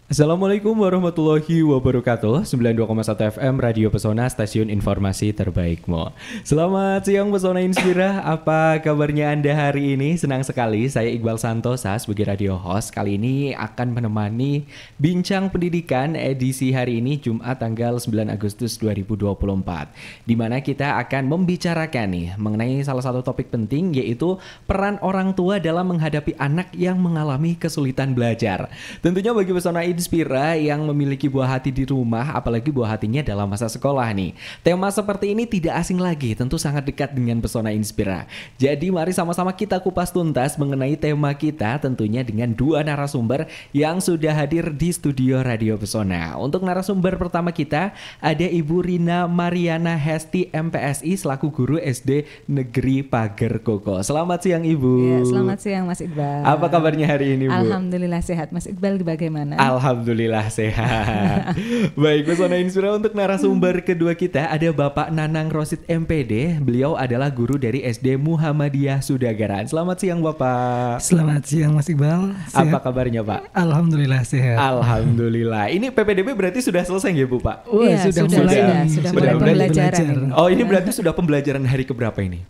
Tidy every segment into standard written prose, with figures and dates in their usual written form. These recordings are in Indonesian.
Assalamualaikum warahmatullahi wabarakatuh. 92,1 FM Radio Pesona, stasiun informasi terbaikmu. Selamat siang Pesona Inspira. Apa kabarnya Anda hari ini? Senang sekali saya Iqbal Santosa sebagai radio host kali ini akan menemani Bincang Pendidikan edisi hari ini Jumat tanggal 9 Agustus 2024. Di mana kita akan membicarakan nih mengenai salah satu topik penting, yaitu peran orang tua dalam menghadapi anak yang mengalami kesulitan belajar. Tentunya bagi Pesona Inspira yang memiliki buah hati di rumah, apalagi buah hatinya dalam masa sekolah nih. Tema seperti ini tidak asing lagi, tentu sangat dekat dengan Pesona Inspira. Jadi mari sama-sama kita kupas tuntas mengenai tema kita, tentunya dengan dua narasumber yang sudah hadir di studio Radio Pesona. Untuk narasumber pertama kita ada Ibu Rina Mariana Hesti MPSI selaku guru SD Negeri Pager Koko. Selamat siang Ibu. Ya, selamat siang Mas Iqbal. Apa kabarnya hari ini Bu? Alhamdulillah sehat. Mas Iqbal bagaimana? Alhamdulillah sehat. Baik, Pesona Inspira, untuk narasumber kedua kita ada Bapak Nanang Rosid MPD. Beliau adalah guru dari SD Muhammadiyah Sudagaran. Selamat siang Bapak. Selamat siang Mas Iqbal. Sehat? Apa kabarnya Pak? Alhamdulillah sehat. Alhamdulillah. Ini PPDB berarti sudah selesai ya Bu Pak? Iya, sudah mulai pembelajaran. Oh, ini berarti sudah pembelajaran hari keberapa ini?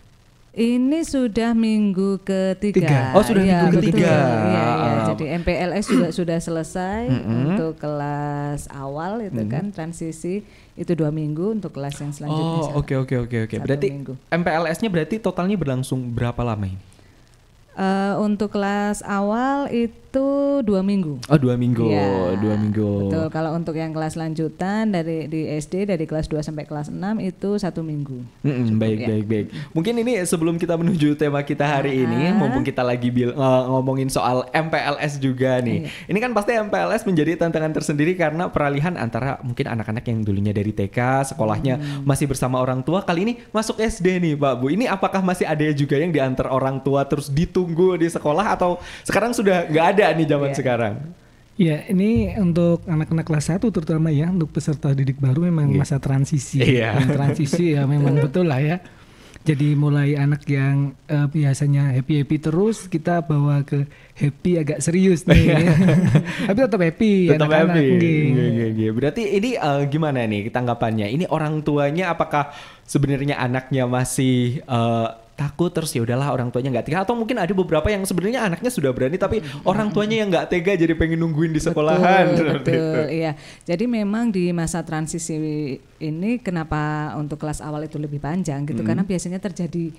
Ini sudah minggu ketiga. Oh, sudah ya, minggu ketiga. Iya. Jadi MPLS juga sudah selesai untuk kelas awal itu kan, transisi itu 2 minggu, untuk kelas yang selanjutnya. Oh, oke. Berarti MPLS-nya berarti totalnya berlangsung berapa lama ini? Untuk kelas awal itu 2 minggu. Oh, 2 minggu. Ya, 2 minggu. Betul. Kalau untuk yang kelas lanjutan di SD dari kelas 2 sampai kelas 6 itu 1 minggu. Baik. Mungkin ini sebelum kita menuju tema kita hari ini, mumpung kita lagi ngomongin soal MPLS juga nih. Ini kan pasti MPLS menjadi tantangan tersendiri karena peralihan antara mungkin anak-anak yang dulunya dari TK, sekolahnya masih bersama orang tua, kali ini masuk SD nih Pak Bu. Ini apakah masih ada juga yang diantar orang tua terus ditunggu di sekolah, atau sekarang sudah nggak ada nih zaman sekarang? Ya, ini untuk anak-anak kelas 1 terutama ya, untuk peserta didik baru memang masa transisi. Transisi ya memang betul lah ya. Jadi mulai anak yang biasanya happy terus, kita bawa ke happy agak serius nih. Tapi tetap happy. Tetap happy. Berarti ini gimana nih tanggapannya? Ini orang tuanya apakah sebenarnya anaknya masih takut terus ya udahlah orang tuanya nggak tega, atau mungkin ada beberapa yang sebenarnya anaknya sudah berani tapi orang tuanya yang nggak tega jadi pengen nungguin di sekolahan. Betul. Iya. Jadi memang di masa transisi ini kenapa untuk kelas awal itu lebih panjang gitu, karena biasanya terjadi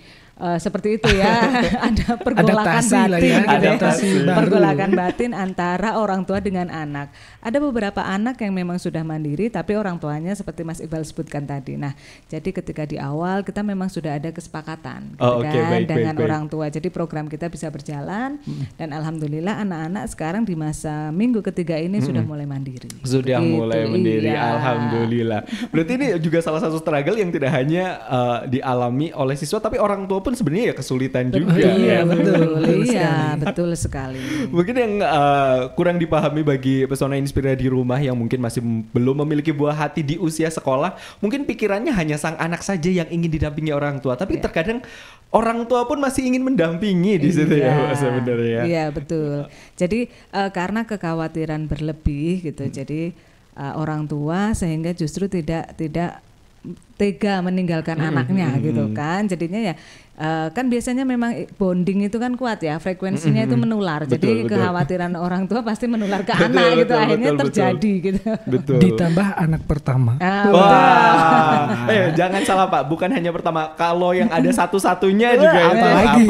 seperti itu ya. Ada pergolakan batin, pergolakan batin antara orang tua dengan anak. Ada beberapa anak yang memang sudah mandiri tapi orang tuanya seperti Mas Iqbal sebutkan tadi. Nah, jadi ketika di awal kita memang sudah ada kesepakatan dengan orang tua. Jadi program kita bisa berjalan dan alhamdulillah anak-anak sekarang di masa minggu ketiga ini sudah mulai mandiri. Sudah mulai mandiri, alhamdulillah. Berarti ini juga salah satu struggle yang tidak hanya dialami oleh siswa tapi orang tua pun sebenarnya ya kesulitan juga. Iya, betul sekali. Mungkin yang kurang dipahami bagi Pesona Inspira di rumah yang mungkin masih belum memiliki buah hati di usia sekolah, mungkin pikirannya hanya sang anak saja yang ingin didampingi orang tua, tapi terkadang orang tua pun masih ingin mendampingi di situ ya sebenarnya. Iya, betul. Jadi karena kekhawatiran berlebih gitu, jadi orang tua sehingga justru tidak tega meninggalkan anaknya gitu kan. Jadinya ya kan biasanya memang bonding itu kan kuat ya, frekuensinya itu menular. Jadi kekhawatiran orang tua pasti menular ke anak gitu, akhirnya terjadi gitu. Ditambah anak pertama. Wah. Jangan salah Pak, bukan hanya pertama. Kalau yang ada satu-satunya juga apalagi.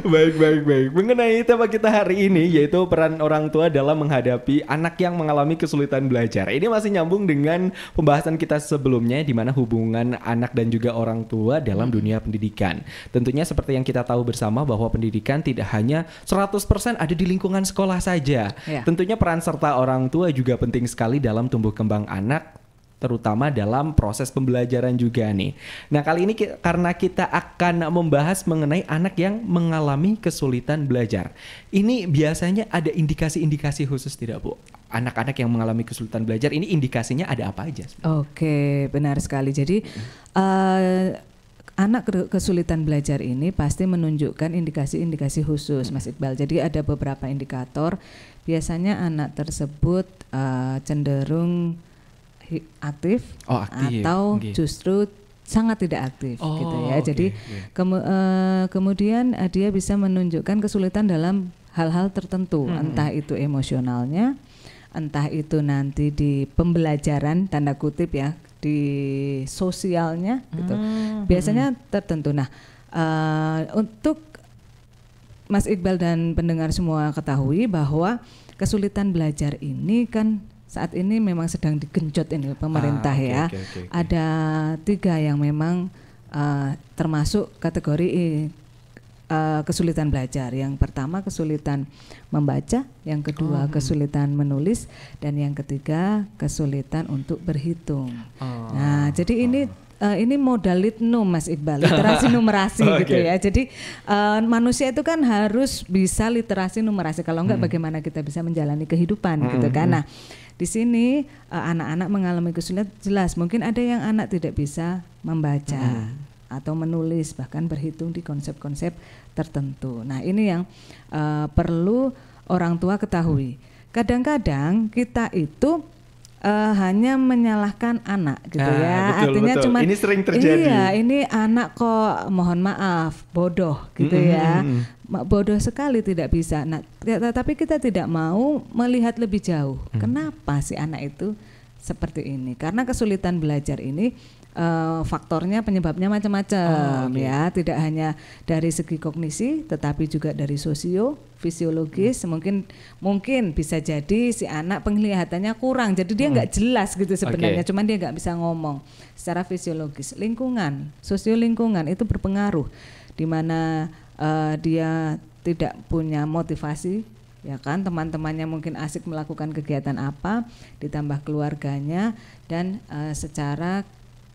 Baik. Mengenai tema kita hari ini yaitu peran orang tua dalam menghadapi anak yang mengalami kesulitan belajar. Ini masih nyambung dengan pembahasan kita sebelumnya di mana hubungan anak dan juga orang tua dalam dunia pendidikan. Tentunya seperti yang kita tahu bersama bahwa pendidikan tidak hanya 100% ada di lingkungan sekolah saja. Tentunya peran serta orang tua juga penting sekali dalam tumbuh kembang anak, terutama dalam proses pembelajaran juga nih. Nah, kali ini karena kita akan membahas mengenai anak yang mengalami kesulitan belajar. Ini biasanya ada indikasi-indikasi khusus tidak Bu? Anak-anak yang mengalami kesulitan belajar ini indikasinya ada apa aja? Oke, benar sekali. Jadi anak kesulitan belajar ini pasti menunjukkan indikasi-indikasi khusus, Mas Iqbal. Jadi ada beberapa indikator. Biasanya anak tersebut cenderung aktif, atau justru sangat tidak aktif, gitu ya. Jadi kemudian dia bisa menunjukkan kesulitan dalam hal-hal tertentu, entah itu emosionalnya, entah itu nanti di pembelajaran tanda kutip ya, di sosialnya gitu. Biasanya tertentu. Nah, untuk Mas Iqbal dan pendengar semua ketahui bahwa kesulitan belajar ini kan saat ini memang sedang digenjot ini pemerintah ya. Ada 3 yang memang termasuk kategori kesulitan belajar. Yang pertama kesulitan membaca, yang kedua kesulitan menulis, dan yang ketiga kesulitan untuk berhitung. Nah, jadi ini modal litnum, Mas Iqbal, literasi numerasi gitu ya. Jadi manusia itu kan harus bisa literasi numerasi, kalau enggak bagaimana kita bisa menjalani kehidupan gitu kan. Nah, di sini anak-anak mengalami kesulitan, jelas mungkin ada yang anak tidak bisa membaca atau menulis, bahkan berhitung di konsep-konsep tertentu. Nah, ini yang perlu orang tua ketahui. Kadang-kadang kita itu hanya menyalahkan anak gitu ya. Artinya cuma ini sering terjadi. Iya, ini anak kok mohon maaf bodoh gitu ya. Bodoh sekali tidak bisa. Nah, tapi kita tidak mau melihat lebih jauh. Kenapa si anak itu seperti ini? Karena kesulitan belajar ini faktornya, penyebabnya macam-macam ya, tidak hanya dari segi kognisi tetapi juga dari fisiologis. Mungkin bisa jadi si anak penglihatannya kurang, jadi dia nggak jelas gitu sebenarnya, cuman dia nggak bisa ngomong. Secara fisiologis, lingkungan, sosiolingkungan itu berpengaruh, di mana dia tidak punya motivasi, ya kan, teman-temannya mungkin asik melakukan kegiatan apa, ditambah keluarganya, dan secara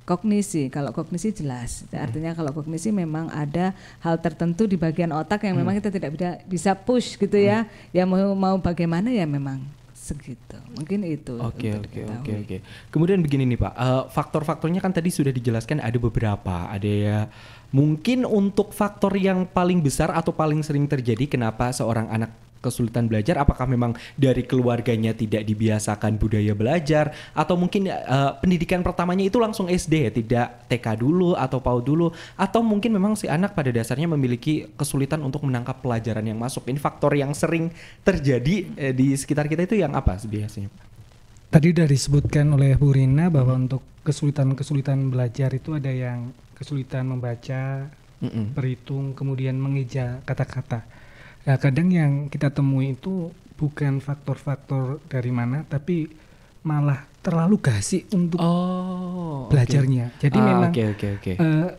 kognisi. Kalau kognisi jelas, artinya kalau kognisi memang ada hal tertentu di bagian otak yang memang kita tidak bisa push gitu ya. Ya mau bagaimana ya memang segitu. Mungkin itu. Oke. Kemudian begini nih Pak, faktor-faktornya kan tadi sudah dijelaskan ada beberapa. Ada ya mungkin untuk faktor yang paling besar atau paling sering terjadi kenapa seorang anak kesulitan belajar, apakah memang dari keluarganya tidak dibiasakan budaya belajar, atau mungkin pendidikan pertamanya itu langsung SD ya, tidak TK dulu atau PAUD dulu, atau mungkin memang si anak pada dasarnya memiliki kesulitan untuk menangkap pelajaran yang masuk. Ini faktor yang sering terjadi di sekitar kita itu yang apa biasanya? Tadi sudah disebutkan oleh Bu Rina bahwa untuk kesulitan belajar itu ada yang kesulitan membaca, berhitung, kemudian mengeja kata-kata. Nah, kadang yang kita temui itu bukan faktor-faktor dari mana, tapi malah terlalu gasik untuk belajarnya. Jadi memang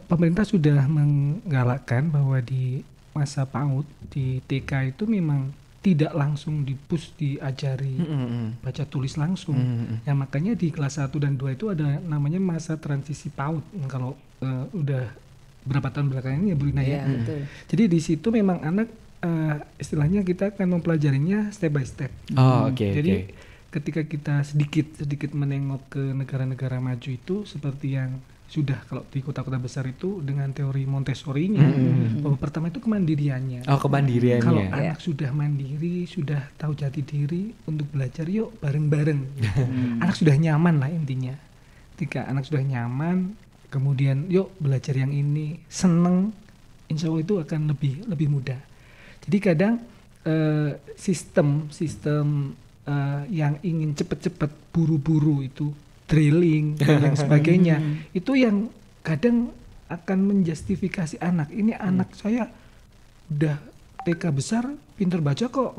pemerintah sudah menggalakkan bahwa di masa PAUD, di TK itu memang tidak langsung di-push diajari baca tulis langsung. Ya, makanya di kelas 1 dan 2 itu ada namanya masa transisi PAUD. Kalau udah berapa tahun belakangan ini ya Bu Rina ya. Jadi di situ memang anak istilahnya kita akan mempelajarinya step by step. Jadi ketika kita sedikit menengok ke negara-negara maju itu seperti yang sudah kalau di kota-kota besar itu dengan teori Montessori-nya, bahwa pertama itu kemandiriannya. Kemandiriannya. Kalau anak sudah mandiri, sudah tahu jati diri untuk belajar, yuk bareng-bareng. Anak sudah nyaman lah intinya. Ketika anak sudah nyaman, kemudian yuk belajar yang ini, seneng, insya Allah itu akan lebih mudah. Jadi kadang sistem yang ingin cepat-cepat buru-buru itu drilling dan yang sebagainya itu yang kadang akan menjustifikasi anak. Ini anak saya udah TK besar, pintar baca kok.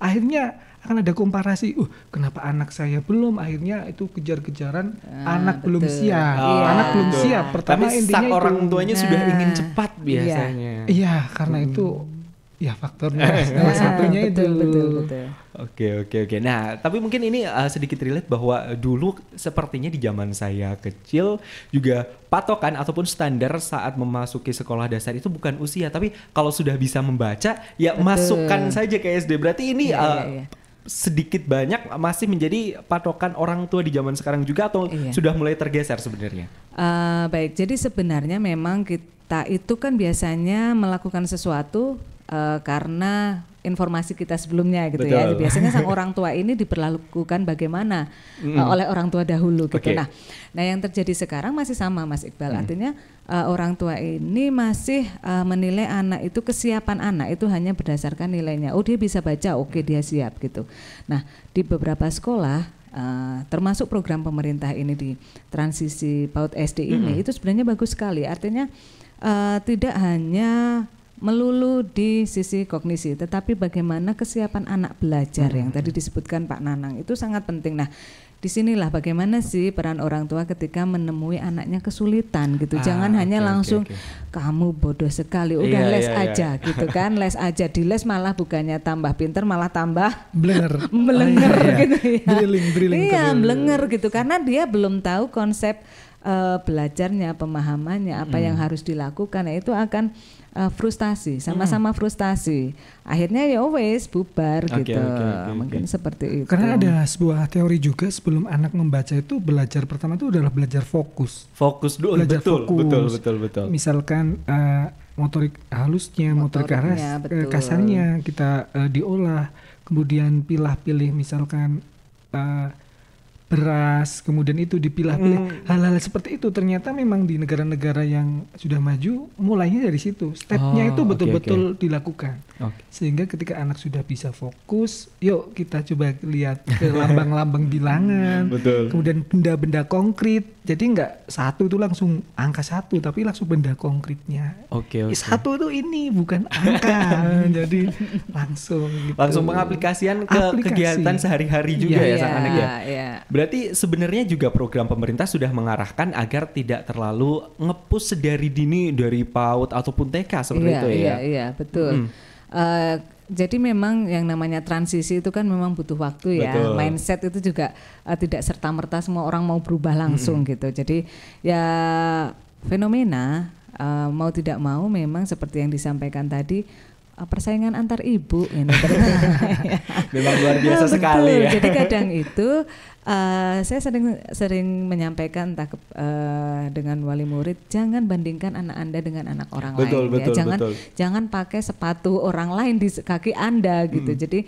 Akhirnya akan ada komparasi. Kenapa anak saya belum? Akhirnya itu kejar-kejaran. Anak belum siap. Anak belum siap. Pertama tapi intinya orang tuanya sudah ingin cepat biasanya. Iya, karena itu. Ya faktornya salah satunya itu. Betul. Oke. Nah, tapi mungkin ini sedikit relate bahwa dulu sepertinya di zaman saya kecil juga patokan ataupun standar saat memasuki sekolah dasar itu bukan usia, tapi kalau sudah bisa membaca ya masukkan saja ke SD. Berarti ini sedikit banyak masih menjadi patokan orang tua di zaman sekarang juga atau sudah mulai tergeser sebenarnya? Baik, jadi sebenarnya memang kita itu kan biasanya melakukan sesuatu karena informasi kita sebelumnya gitu. Betul. Ya. Biasanya sang orang tua ini diperlakukan bagaimana oleh orang tua dahulu gitu. Nah, yang terjadi sekarang masih sama Mas Iqbal. Artinya orang tua ini masih menilai anak itu, kesiapan anak itu hanya berdasarkan nilainya. Oh, dia bisa baca, oke, dia siap gitu. Nah, di beberapa sekolah termasuk program pemerintah ini di transisi PAUD SD ini itu sebenarnya bagus sekali. Artinya tidak hanya melulu di sisi kognisi, tetapi bagaimana kesiapan anak belajar yang tadi disebutkan Pak Nanang itu sangat penting. Nah, disinilah bagaimana sih peran orang tua ketika menemui anaknya kesulitan gitu. Jangan hanya langsung kamu bodoh sekali, udah les aja gitu kan, les aja, di les malah bukannya tambah pinter malah tambah blenger gitu ya. Drilling blenger gitu karena dia belum tahu konsep belajarnya, pemahamannya, apa yang harus dilakukan. Nah, itu akan frustasi, sama-sama frustasi. Akhirnya ya wes bubar gitu. Mungkin seperti itu. Karena ada sebuah teori juga sebelum anak membaca itu belajar pertama itu adalah belajar fokus. Fokus dulu, betul. Misalkan motorik halusnya, motorik kasarnya kita diolah, kemudian pilah-pilih misalkan beras, kemudian itu dipilah-pilih. Hal-hal seperti itu ternyata memang di negara-negara yang sudah maju mulainya dari situ. Stepnya itu betul-betul dilakukan. Sehingga ketika anak sudah bisa fokus, yuk kita coba lihat ke lambang-lambang bilangan, kemudian benda-benda konkret. Jadi nggak satu itu langsung angka 1, tapi langsung benda konkretnya. Satu itu ini bukan angka. Jadi langsung gitu. Langsung pengaplikasian ke kegiatan sehari-hari juga ya sang anak ya. Berarti sebenarnya juga program pemerintah sudah mengarahkan agar tidak terlalu nge-push dari dini, dari PAUD ataupun TK seperti itu ya. Iya, betul. Jadi memang yang namanya transisi itu kan memang butuh waktu ya. Mindset itu juga tidak serta-merta semua orang mau berubah langsung gitu. Jadi ya fenomena mau tidak mau memang seperti yang disampaikan tadi, persaingan antar ibu ini memang luar biasa sekali ya. Jadi kadang itu saya sering menyampaikan dengan wali murid, jangan bandingkan anak Anda dengan anak orang lain. Jangan pakai sepatu orang lain di kaki Anda gitu. Jadi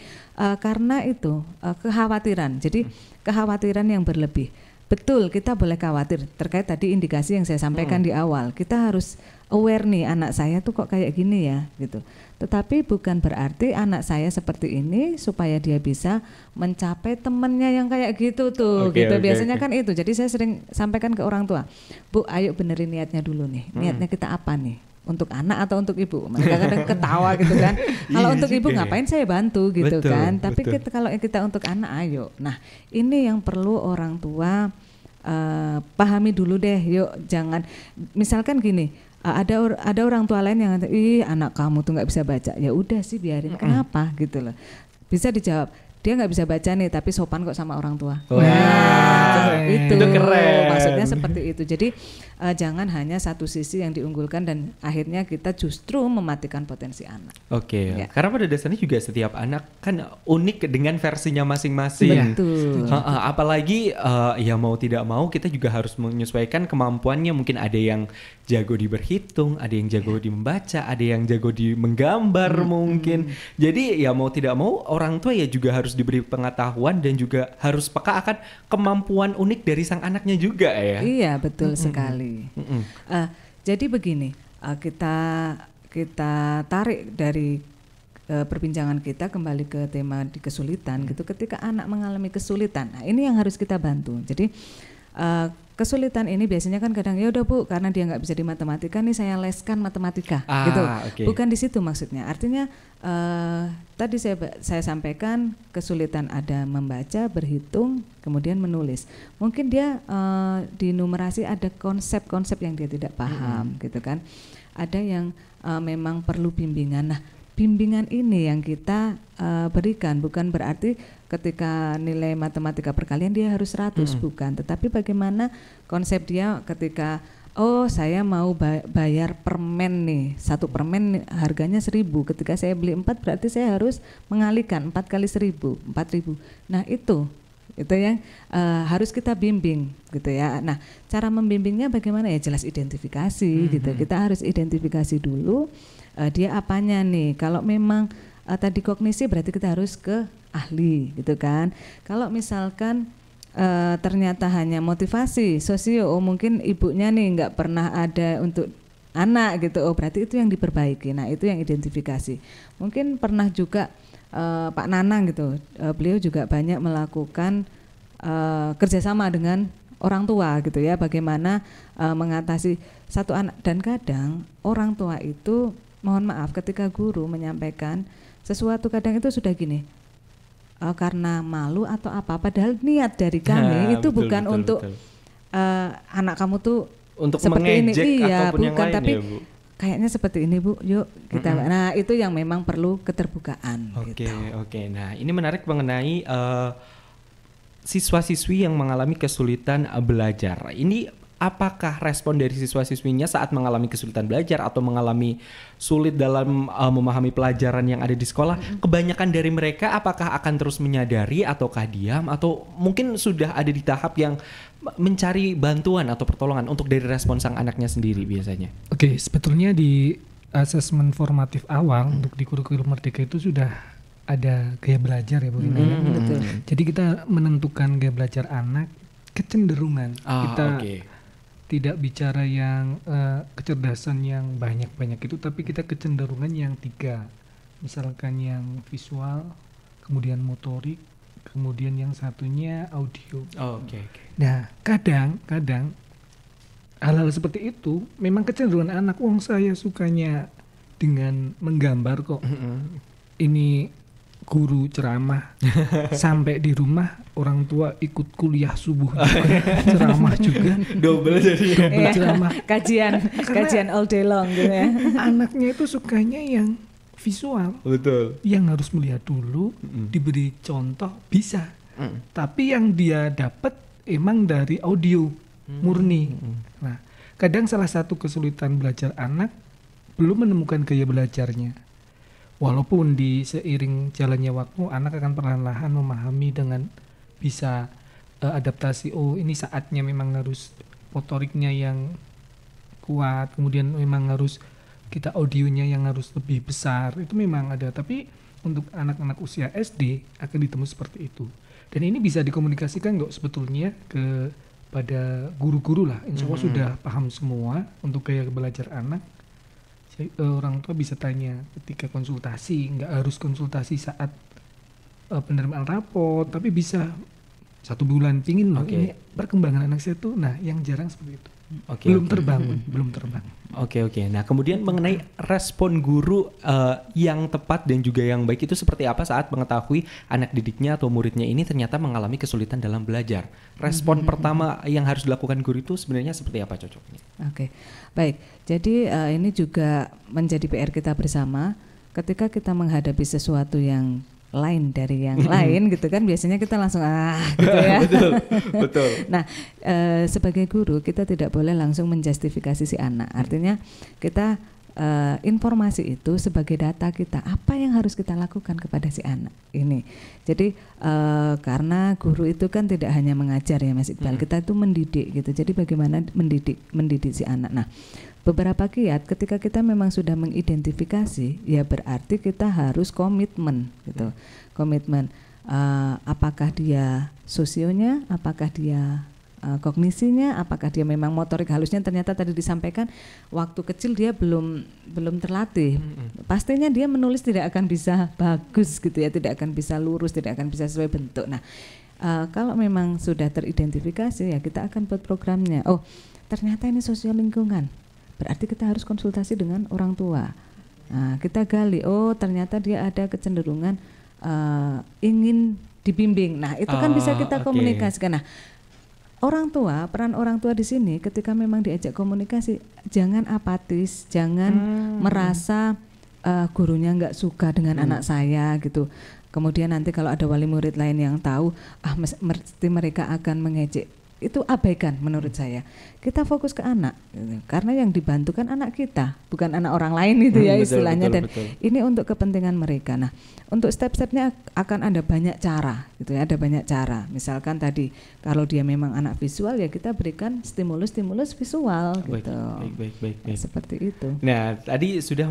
karena itu kekhawatiran. Jadi kekhawatiran yang berlebih. Betul, kita boleh khawatir terkait tadi indikasi yang saya sampaikan di awal. Kita harus aware nih, anak saya tuh kok kayak gini ya gitu. Tetapi bukan berarti anak saya seperti ini supaya dia bisa mencapai temennya yang kayak gitu tuh gitu. Biasanya kan itu. Jadi saya sering sampaikan ke orang tua, Bu, ayo benerin niatnya dulu nih. Niatnya kita apa nih? Untuk anak atau untuk ibu? Mereka kadang ketawa gitu kan. Kalau untuk ibu ngapain saya bantu gitu kan. Tapi kalau kita untuk anak, ayo. Nah, ini yang perlu orang tua pahami dulu deh. Yuk, jangan misalkan gini, ada orang tua lain yang ih anak kamu tuh nggak bisa baca. Ya udah sih biarin. Kenapa gitu loh. Bisa dijawab, dia nggak bisa baca nih tapi sopan kok sama orang tua. Itu keren. Maksudnya seperti itu. Jadi jangan hanya satu sisi yang diunggulkan dan akhirnya kita justru mematikan potensi anak. Karena pada dasarnya juga setiap anak kan unik dengan versinya masing-masing. Betul. Apalagi ya mau tidak mau kita juga harus menyesuaikan kemampuannya. Mungkin ada yang jago di berhitung, ada yang jago di membaca, ada yang jago di menggambar mungkin. Jadi ya mau tidak mau orang tua ya juga harus diberi pengetahuan dan juga harus peka akan kemampuan unik dari sang anaknya juga ya. Iya, betul sekali. Jadi begini, kita tarik dari perbincangan kita kembali ke tema di kesulitan gitu. Ketika anak mengalami kesulitan, nah ini yang harus kita bantu. Jadi kesulitan ini biasanya kan kadang ya udah Bu, karena dia nggak bisa di matematika nih saya leskan matematika gitu. Bukan di situ maksudnya. Artinya tadi saya sampaikan kesulitan ada membaca, berhitung, kemudian menulis. Mungkin dia di numerasi ada konsep-konsep yang dia tidak paham gitu kan. Ada yang memang perlu bimbingan. Nah, bimbingan ini yang kita berikan bukan berarti ketika nilai matematika perkalian dia harus 100, bukan. Tetapi bagaimana konsep dia ketika oh saya mau bayar permen nih, 1 permen harganya 1.000, ketika saya beli 4 berarti saya harus mengalihkan 4 kali 1.000, 4.000. Nah itu yang harus kita bimbing gitu ya. Nah cara membimbingnya bagaimana ya, jelas identifikasi gitu, kita harus identifikasi dulu dia apanya nih. Kalau memang tadi kognisi berarti kita harus ke ahli gitu kan. Kalau misalkan ternyata hanya motivasi sosio, oh mungkin ibunya nih nggak pernah ada untuk anak gitu, oh berarti itu yang diperbaiki. Nah itu yang identifikasi. Mungkin pernah juga Pak Nanang gitu, beliau juga banyak melakukan kerjasama dengan orang tua gitu ya, bagaimana mengatasi satu anak. Dan kadang orang tua itu, mohon maaf, ketika guru menyampaikan sesuatu kadang itu sudah gini, karena malu atau apa, padahal niat dari kami itu bukan untuk anak kamu tuh untuk seperti ini, iya bukan, yang lain, tapi ya, Bu? Kayaknya seperti ini Bu, yuk kita. Nah itu yang memang perlu keterbukaan. Oke. Nah ini menarik mengenai siswa-siswi yang mengalami kesulitan belajar. Ini apakah respon dari siswa-siswinya saat mengalami kesulitan belajar atau mengalami sulit dalam memahami pelajaran yang ada di sekolah? Kebanyakan dari mereka apakah akan terus menyadari ataukah diam, atau mungkin sudah ada di tahap yang mencari bantuan atau pertolongan untuk dari respon sang anaknya sendiri biasanya? Oke, sebetulnya di asesmen formatif awal untuk di kurikulum Merdeka itu sudah ada gaya belajar ya Bu Rina. Betul. Jadi kita menentukan gaya belajar anak, kecenderungan kita tidak bicara yang kecerdasan yang banyak-banyak itu, tapi kita kecenderungan yang 3. Misalkan yang visual, kemudian motorik, kemudian yang satunya audio. Nah, kadang hal-hal seperti itu memang kecenderungan anak. Wong saya sukanya dengan menggambar kok. Ini guru ceramah sampai di rumah orang tua ikut kuliah subuh ceramah juga, double ceramah, kajian all day long gitu ya. Anaknya itu sukanya yang visual, betul, yang harus melihat dulu, diberi contoh bisa, tapi yang dia dapat emang dari audio murni. Nah kadang salah satu kesulitan belajar anak belum menemukan gaya belajarnya. Walaupun di seiring jalannya waktu anak akan perlahan-lahan memahami dengan bisa adaptasi, oh ini saatnya memang harus motoriknya yang kuat, kemudian memang harus kita audionya yang harus lebih besar, itu memang ada. Tapi untuk anak-anak usia SD akan ditemu seperti itu. Dan ini bisa dikomunikasikan kok sebetulnya pada guru-guru lah, insya Allah sudah paham semua untuk gaya belajar anak. Orang tua bisa tanya ketika konsultasi, nggak harus konsultasi saat penerimaan rapot, tapi bisa 1 bulan pingin loh ini perkembangan anak saya tuh. Nah yang jarang seperti itu. Belum terbangun. Oke. Nah kemudian mengenai respon guru yang tepat dan juga yang baik itu seperti apa saat mengetahui anak didiknya atau muridnya ini ternyata mengalami kesulitan dalam belajar? Respon pertama yang harus dilakukan guru itu sebenarnya seperti apa cocoknya? Oke, baik. Jadi ini juga menjadi PR kita bersama. Ketika kita menghadapi sesuatu yang lain dari yang lain gitu kan, biasanya kita langsung gitu ya. Betul. Nah sebagai guru kita tidak boleh langsung menjustifikasi si anak. Artinya kita informasi itu sebagai data kita, apa yang harus kita lakukan kepada si anak ini. Jadi karena guru itu kan tidak hanya mengajar ya Mas Iqbal, kita itu mendidik gitu. Jadi bagaimana mendidik si anak. Nah beberapa kiat ketika kita memang sudah mengidentifikasi, ya berarti kita harus komitmen gitu. Komitmen apakah dia sosionya, apakah dia kognisinya, apakah dia memang motorik halusnya ternyata tadi disampaikan waktu kecil dia belum terlatih. Pastinya dia menulis tidak akan bisa bagus gitu ya, tidak akan bisa lurus, tidak akan bisa sesuai bentuk. Nah kalau memang sudah teridentifikasi ya kita akan buat programnya. Oh ternyata ini sosial lingkungan, berarti kita harus konsultasi dengan orang tua. Nah, kita gali, oh ternyata dia ada kecenderungan ingin dibimbing. Nah, itu kan bisa kita komunikasikan. Nah, peran orang tua di sini ketika memang diajak komunikasi, jangan apatis, jangan merasa gurunya nggak suka dengan anak saya gitu. Kemudian nanti kalau ada wali murid lain yang tahu, mesti mereka akan mengejek itu abaikan menurut saya. Kita fokus ke anak, gitu. Karena yang dibantu kan anak kita, bukan anak orang lain itu ya istilahnya. Betul. Ini untuk kepentingan mereka. Nah, untuk step-stepnya akan ada banyak cara, gitu ya. Ada banyak cara. Misalkan tadi kalau dia memang anak visual ya kita berikan stimulus visual, gitu. Baik. Seperti itu. Nah, tadi sudah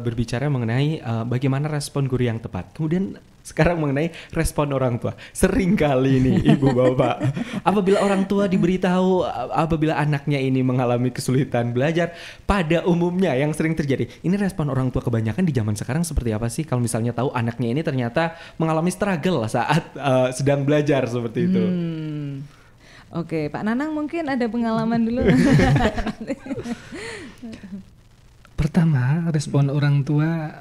berbicara mengenai bagaimana respon guru yang tepat. Kemudian sekarang mengenai respon orang tua. Sering kali nih ibu bapak, apabila orang tua diberitahu apabila anaknya ini mengalami kesulitan belajar, pada umumnya yang sering terjadi, ini respon orang tua kebanyakan di zaman sekarang seperti apa sih? Kalau misalnya tahu anaknya ini ternyata mengalami struggle saat sedang belajar seperti itu. Oke, Pak Nanang mungkin ada pengalaman dulu. Pertama, respon orang tua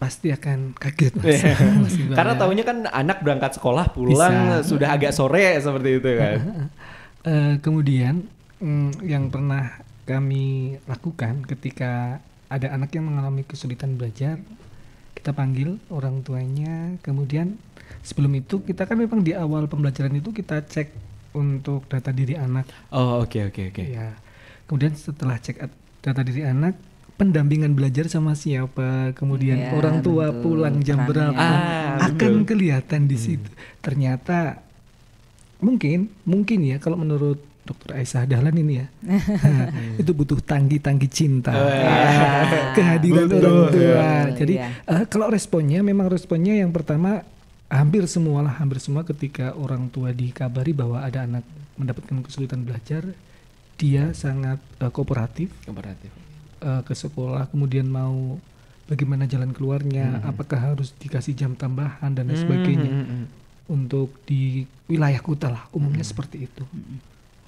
pasti akan kaget, Mas. Karena tahunya kan anak berangkat sekolah pulang sudah agak sore seperti itu kan. Kemudian yang pernah kami lakukan ketika ada anak yang mengalami kesulitan belajar, kita panggil orang tuanya. Kemudian sebelum itu kita kan memang di awal pembelajaran itu kita cek untuk data diri anak. Oh, oke. Ya. Kemudian setelah cek data diri anak, pendampingan belajar sama siapa, kemudian orang tua pulang jam berapa, akan kelihatan di situ. Ternyata mungkin ya kalau menurut Dr. Aisyah Dahlan ini ya, itu butuh tangki cinta, kehadiran orang tua. Jadi kalau responnya yang pertama hampir semua ketika orang tua dikabari bahwa ada anak mendapatkan kesulitan belajar, dia sangat kooperatif. Ke sekolah, kemudian mau bagaimana jalan keluarnya, apakah harus dikasih jam tambahan dan lain sebagainya. Untuk di wilayah kota lah umumnya seperti itu.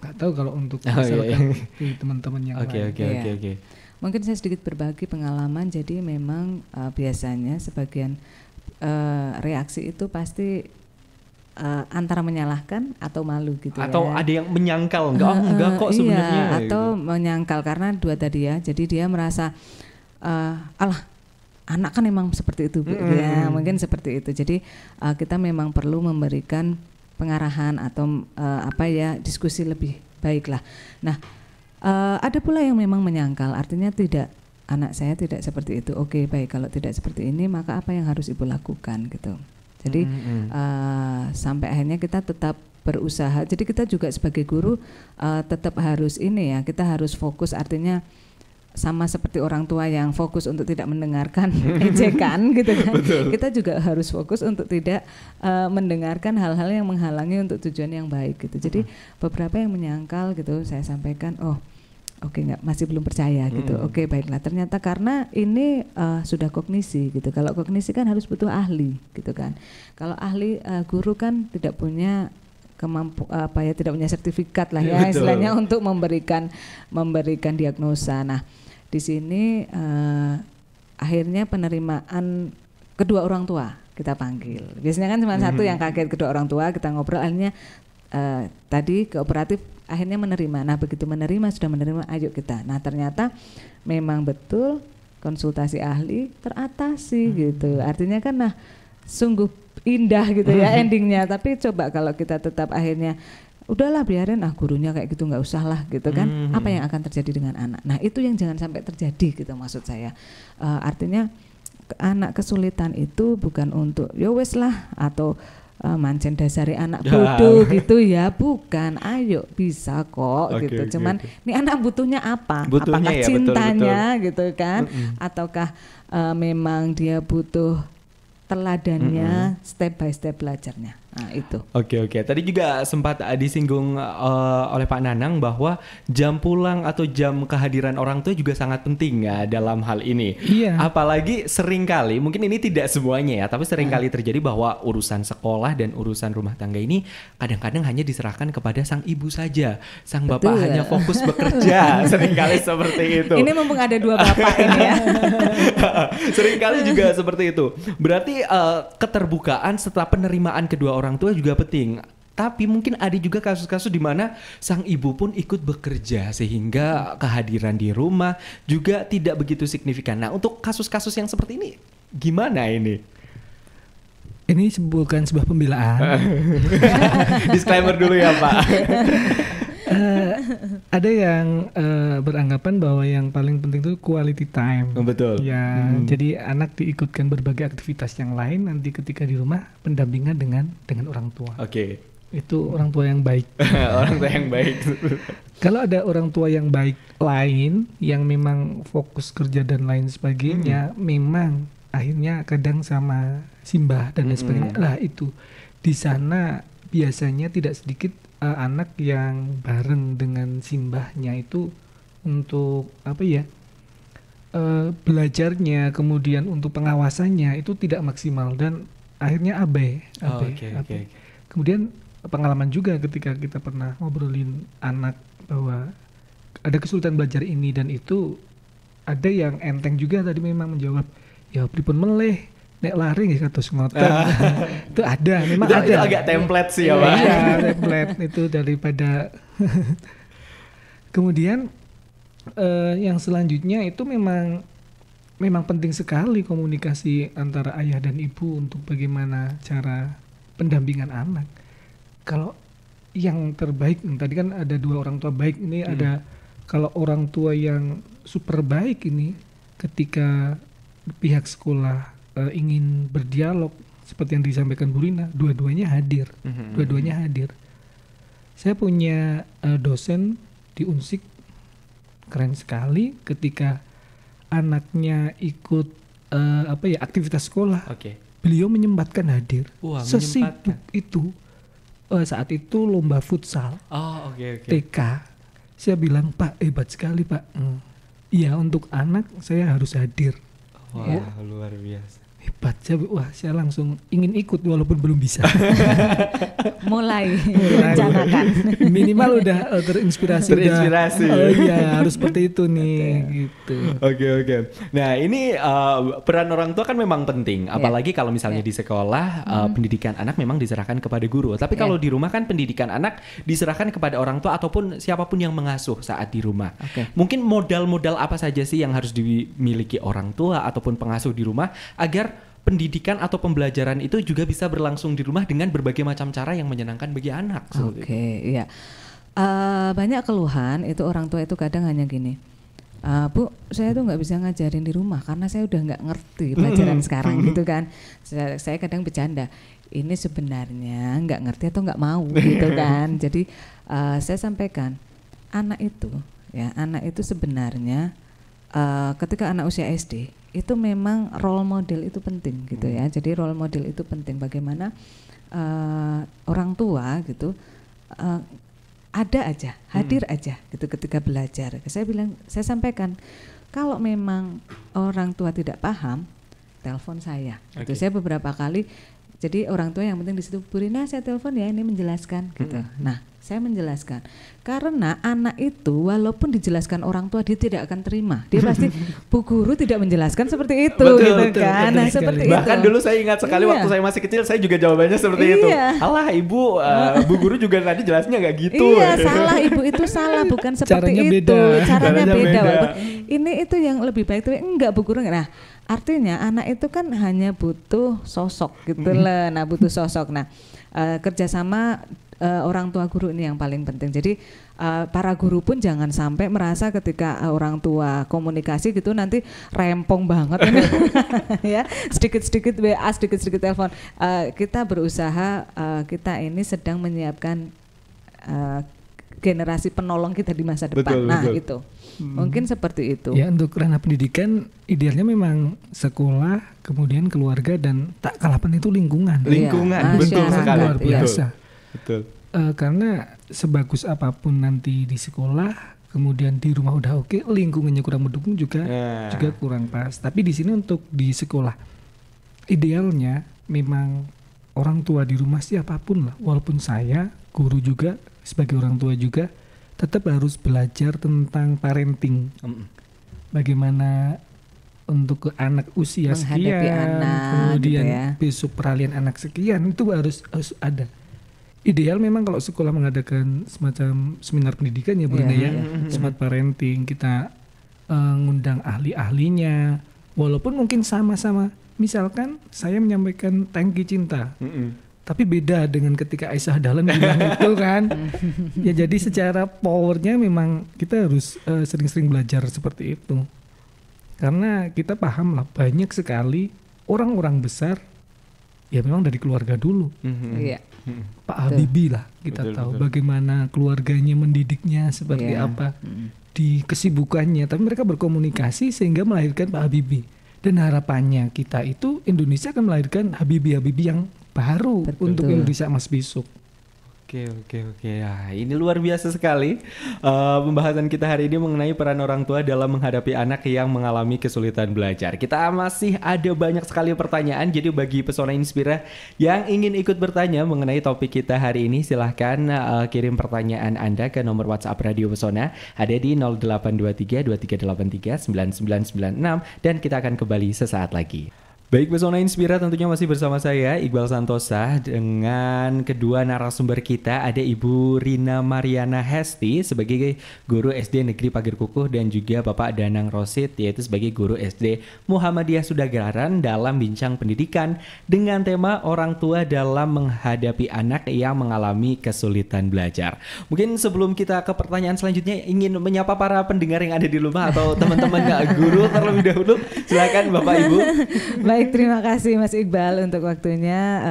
Nggak tahu kalau untuk masyarakat di teman-teman yang lain. Oke. Mungkin saya sedikit berbagi pengalaman. Jadi memang biasanya sebagian reaksi itu pasti antara menyalahkan atau malu gitu atau ada yang menyangkal enggak kok sebenarnya atau gitu. Menyangkal karena dua tadi ya, jadi dia merasa alah anak kan memang seperti itu ya, mungkin seperti itu. Jadi kita memang perlu memberikan pengarahan atau diskusi lebih baik lah. Nah, ada pula yang memang menyangkal, artinya tidak, anak saya tidak seperti itu. Oke, baik, kalau tidak seperti ini maka apa yang harus ibu lakukan gitu. Jadi sampai akhirnya kita tetap berusaha. Jadi kita juga sebagai guru tetap harus kita harus fokus, artinya sama seperti orang tua yang fokus untuk tidak mendengarkan ejekan gitu kan. Betul. Kita juga harus fokus untuk tidak mendengarkan hal-hal yang menghalangi untuk tujuan yang baik gitu. Jadi beberapa yang menyangkal gitu saya sampaikan, oke, masih belum percaya gitu. Oke, baiklah. Ternyata karena ini sudah kognisi gitu. Kalau kognisi kan harus butuh ahli gitu kan. Kalau ahli guru kan tidak punya tidak punya sertifikat lah ya istilahnya untuk memberikan diagnosa. Nah, di sini akhirnya penerimaan kedua orang tua kita panggil. Biasanya kan cuma satu yang kaget, kedua orang tua kita ngobrol, akhirnya tadi kooperatif akhirnya menerima. Nah, begitu sudah menerima, ayo kita. Nah, ternyata memang betul konsultasi ahli teratasi gitu. Artinya kan sungguh indah gitu ya endingnya. Tapi coba kalau kita tetap akhirnya udahlah biarin gurunya kayak gitu, nggak usah lah gitu kan. Apa yang akan terjadi dengan anak? Nah, itu yang jangan sampai terjadi gitu maksud saya. Artinya anak kesulitan itu bukan untuk ya wes lah atau mancen dasari anak bodoh gitu ya, bukan. Ayo bisa kok gitu. Cuman ini anak butuhnya apa? Apakah ya, cintanya betul. Gitu kan? Ataukah memang dia butuh teladannya, step by step belajarnya. Nah, itu. Oke. Tadi juga sempat disinggung oleh Pak Nanang bahwa jam pulang atau jam kehadiran orang tua juga sangat penting ya dalam hal ini. Iya. Apalagi seringkali, mungkin ini tidak semuanya ya, tapi seringkali terjadi bahwa urusan sekolah dan urusan rumah tangga ini kadang-kadang hanya diserahkan kepada sang ibu saja. Sang bapak hanya fokus bekerja. Seringkali seperti itu. Ini mumpung ada dua bapak ini ya. Seringkali juga seperti itu. Berarti keterbukaan setelah penerimaan kedua orang tua juga penting. Tapi mungkin ada juga kasus-kasus di mana sang ibu pun ikut bekerja sehingga kehadiran di rumah juga tidak begitu signifikan. Nah, untuk kasus-kasus yang seperti ini gimana ini? Ini bukan sebuah pembelaan. Disclaimer dulu ya Pak. Ada yang beranggapan bahwa yang paling penting itu quality time. Betul. Ya, jadi anak diikutkan berbagai aktivitas yang lain, nanti ketika di rumah pendampingan dengan orang tua. Oke. Itu orang tua yang baik. Orang tua yang baik. Kalau ada orang tua yang baik lain yang memang fokus kerja dan lain sebagainya, memang akhirnya kadang sama simbah dan lain sebagainya. Lah itu di sana biasanya tidak sedikit anak yang bareng dengan simbahnya itu untuk belajarnya, kemudian untuk pengawasannya itu tidak maksimal dan akhirnya abai. Okay. Kemudian pengalaman juga ketika kita pernah ngobrolin anak bahwa ada kesulitan belajar ini dan itu, ada yang enteng juga tadi memang menjawab, ya pripun meleh nek lari nggih kados ngoten. Itu ada, memang ada. Itu agak template sih ya Pak. Iya, template itu daripada. Kemudian yang selanjutnya itu memang penting sekali komunikasi antara ayah dan ibu untuk bagaimana cara pendampingan anak. Kalau yang terbaik, tadi kan ada 2 orang tua baik, ini ada kalau orang tua yang super baik ini ketika pihak sekolah ingin berdialog seperti yang disampaikan Bu Rina, dua-duanya hadir. Dua-duanya hadir. Saya punya dosen di Unsik, keren sekali ketika anaknya ikut aktivitas sekolah. Beliau menyempatkan hadir. Sesibuk itu. Saat itu lomba futsal. TK. Saya bilang, Pak, hebat sekali Pak. Iya, untuk anak saya harus hadir. Wah, luar biasa. Hebat, saya langsung ingin ikut walaupun belum bisa. Mulai rencanakan. Minimal udah terinspirasi. Iya, harus seperti itu nih. Gitu. Oke. Nah ini peran orang tua kan memang penting. Apalagi kalau misalnya di sekolah pendidikan anak memang diserahkan kepada guru. Tapi kalau di rumah kan pendidikan anak diserahkan kepada orang tua ataupun siapapun yang mengasuh saat di rumah. Mungkin modal-modal apa saja sih yang harus dimiliki orang tua ataupun pengasuh di rumah agar pendidikan atau pembelajaran itu juga bisa berlangsung di rumah dengan berbagai macam cara yang menyenangkan bagi anak. Iya. Banyak keluhan itu orang tua itu kadang hanya gini, Bu, saya tuh nggak bisa ngajarin di rumah karena saya udah nggak ngerti pelajaran sekarang gitu kan. Saya kadang bercanda, ini sebenarnya nggak ngerti atau nggak mau gitu kan. Jadi saya sampaikan, anak itu sebenarnya ketika anak usia SD itu memang role model itu penting gitu ya. Jadi role model itu penting, bagaimana orang tua gitu ada aja, hadir aja gitu ketika belajar. Saya sampaikan, kalau memang orang tua tidak paham, telepon saya. Gitu. Saya beberapa kali, jadi orang tua yang penting di situ, Bu Rina saya telepon ya, ini menjelaskan gitu. Nah, saya menjelaskan karena anak itu walaupun dijelaskan orang tua dia tidak akan terima. Dia pasti, Bu Guru tidak menjelaskan seperti itu, betul kan? Nah, seperti itu. Bahkan dulu saya ingat sekali waktu saya masih kecil, saya juga jawabannya seperti itu. Alah Ibu, Bu Guru juga tadi jelasnya nggak gitu. Iya, salah Ibu itu salah, bukan seperti caranya itu. Beda. Caranya beda. Walaupun ini itu yang lebih baik, tapi enggak Bu Guru. Nah, artinya anak itu kan hanya butuh sosok gitu lah. Nah, butuh sosok. Nah, kerjasama orang tua guru ini yang paling penting. Jadi para guru pun jangan sampai merasa ketika orang tua komunikasi gitu nanti rempong banget ini. Ya, sedikit-sedikit WA, sedikit-sedikit telepon. Kita berusaha, kita ini sedang menyiapkan generasi penolong kita di masa depan. Betul. Itu mungkin seperti itu. Ya, untuk ranah pendidikan idealnya memang sekolah, kemudian keluarga, dan tak kalah penting itu lingkungan. Betul sekali. Luar biasa. Betul. Karena sebagus apapun nanti di sekolah, kemudian di rumah udah oke, lingkungannya kurang mendukung juga kurang pas. Tapi di sini untuk di sekolah, idealnya memang orang tua di rumah siapapun lah, walaupun saya guru juga, sebagai orang tua juga tetap harus belajar tentang parenting. Bagaimana untuk ke anak usia sekian, kemudian gitu ya. Besok peralihan anak sekian, itu harus ada. Ideal memang kalau sekolah mengadakan semacam seminar pendidikan ya Bu Rina ya, smart parenting, kita ngundang ahli-ahlinya, Walaupun mungkin sama-sama, misalkan saya menyampaikan tangki cinta, tapi beda dengan ketika Aisyah Dahlan bilang itu kan. Ya jadi secara powernya memang kita harus sering-sering belajar seperti itu. Karena kita paham lah banyak sekali orang-orang besar ya memang dari keluarga dulu. Pak Habibie lah kita tahu bagaimana keluarganya mendidiknya seperti apa di kesibukannya, tapi mereka berkomunikasi sehingga melahirkan Pak Habibie. Dan harapannya kita itu Indonesia akan melahirkan Habibie-Habibie yang baru untuk Indonesia Mas besok. Oke. Ya, ini luar biasa sekali pembahasan kita hari ini mengenai peran orang tua dalam menghadapi anak yang mengalami kesulitan belajar. Kita masih ada banyak sekali pertanyaan, jadi bagi Pesona Inspira yang ingin ikut bertanya mengenai topik kita hari ini, silahkan kirim pertanyaan Anda ke nomor WhatsApp Radio Pesona, ada di 0823 2383 9996 dan kita akan kembali sesaat lagi. Baik, Pesona Inspira tentunya masih bersama saya Iqbal Santosa dengan kedua narasumber kita, ada Ibu Rina Mariana Hesti sebagai guru SD Negeri Pager Kukuh dan juga Bapak Danang Rosid yaitu sebagai guru SD Muhammadiyah Sudagaran dalam bincang pendidikan dengan tema orang tua dalam menghadapi anak yang mengalami kesulitan belajar. Mungkin sebelum kita ke pertanyaan selanjutnya ingin menyapa para pendengar yang ada di rumah atau teman-teman guru terlebih dahulu. Silakan Bapak Ibu. Baik, terima kasih Mas Iqbal untuk waktunya.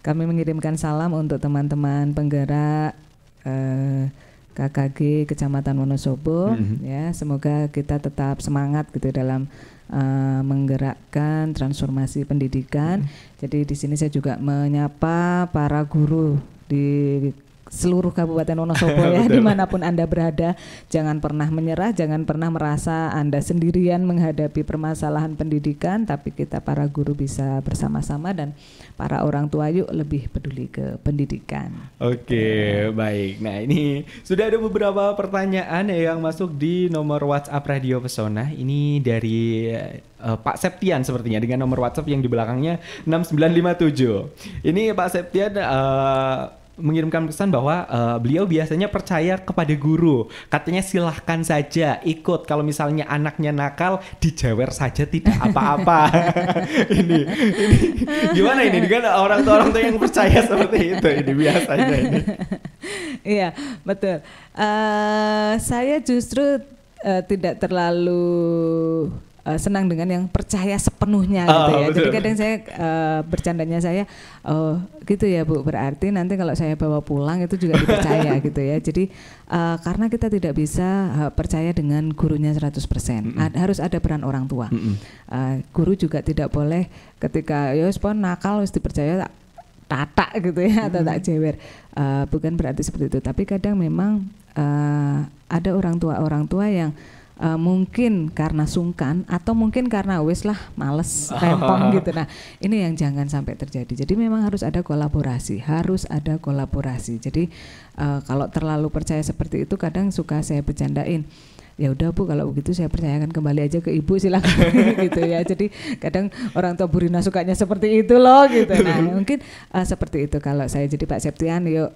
Kami mengirimkan salam untuk teman-teman penggerak KKG Kecamatan Wonosobo. Ya, semoga kita tetap semangat gitu dalam menggerakkan transformasi pendidikan. Jadi di sini saya juga menyapa para guru di seluruh Kabupaten Wonosobo ya, dimanapun Anda berada, jangan pernah menyerah, jangan pernah merasa Anda sendirian menghadapi permasalahan pendidikan, tapi kita para guru bisa bersama-sama dan para orang tua yuk lebih peduli ke pendidikan. Oke, baik. Nah ini sudah ada beberapa pertanyaan yang masuk di nomor WhatsApp Radio Pesona. Ini dari Pak Septian sepertinya dengan nomor WhatsApp yang di belakangnya 6957. Ini Pak Septian mengirimkan pesan bahwa beliau biasanya percaya kepada guru. Katanya silahkan saja ikut. Kalau misalnya anaknya nakal, dijewer saja tidak apa-apa. ini gimana ini dengan orang tua yang percaya seperti itu ini biasanya ini. Iya, betul. Saya justru tidak terlalu senang dengan yang percaya sepenuhnya gitu ya. Betul. Jadi kadang saya bercandanya saya gitu ya Bu, berarti nanti kalau saya bawa pulang itu juga dipercaya gitu ya. Jadi karena kita tidak bisa percaya dengan gurunya 100%. Harus ada peran orang tua. Guru juga tidak boleh ketika ya pon nakal harus dipercaya tak gitu ya atau tak jewer. Bukan berarti seperti itu, tapi kadang memang ada orang tua yang mungkin karena sungkan atau mungkin karena wis lah males rempong gitu. Nah ini yang jangan sampai terjadi. Jadi memang harus ada kolaborasi. Jadi kalau terlalu percaya seperti itu kadang suka saya bercandain. Ya udah Bu, kalau begitu saya percayakan kembali aja ke Ibu, silakan gitu ya. Jadi kadang orang tua Bu Rina sukanya seperti itu loh gitu. Nah mungkin seperti itu. Kalau saya jadi Pak Septian, yuk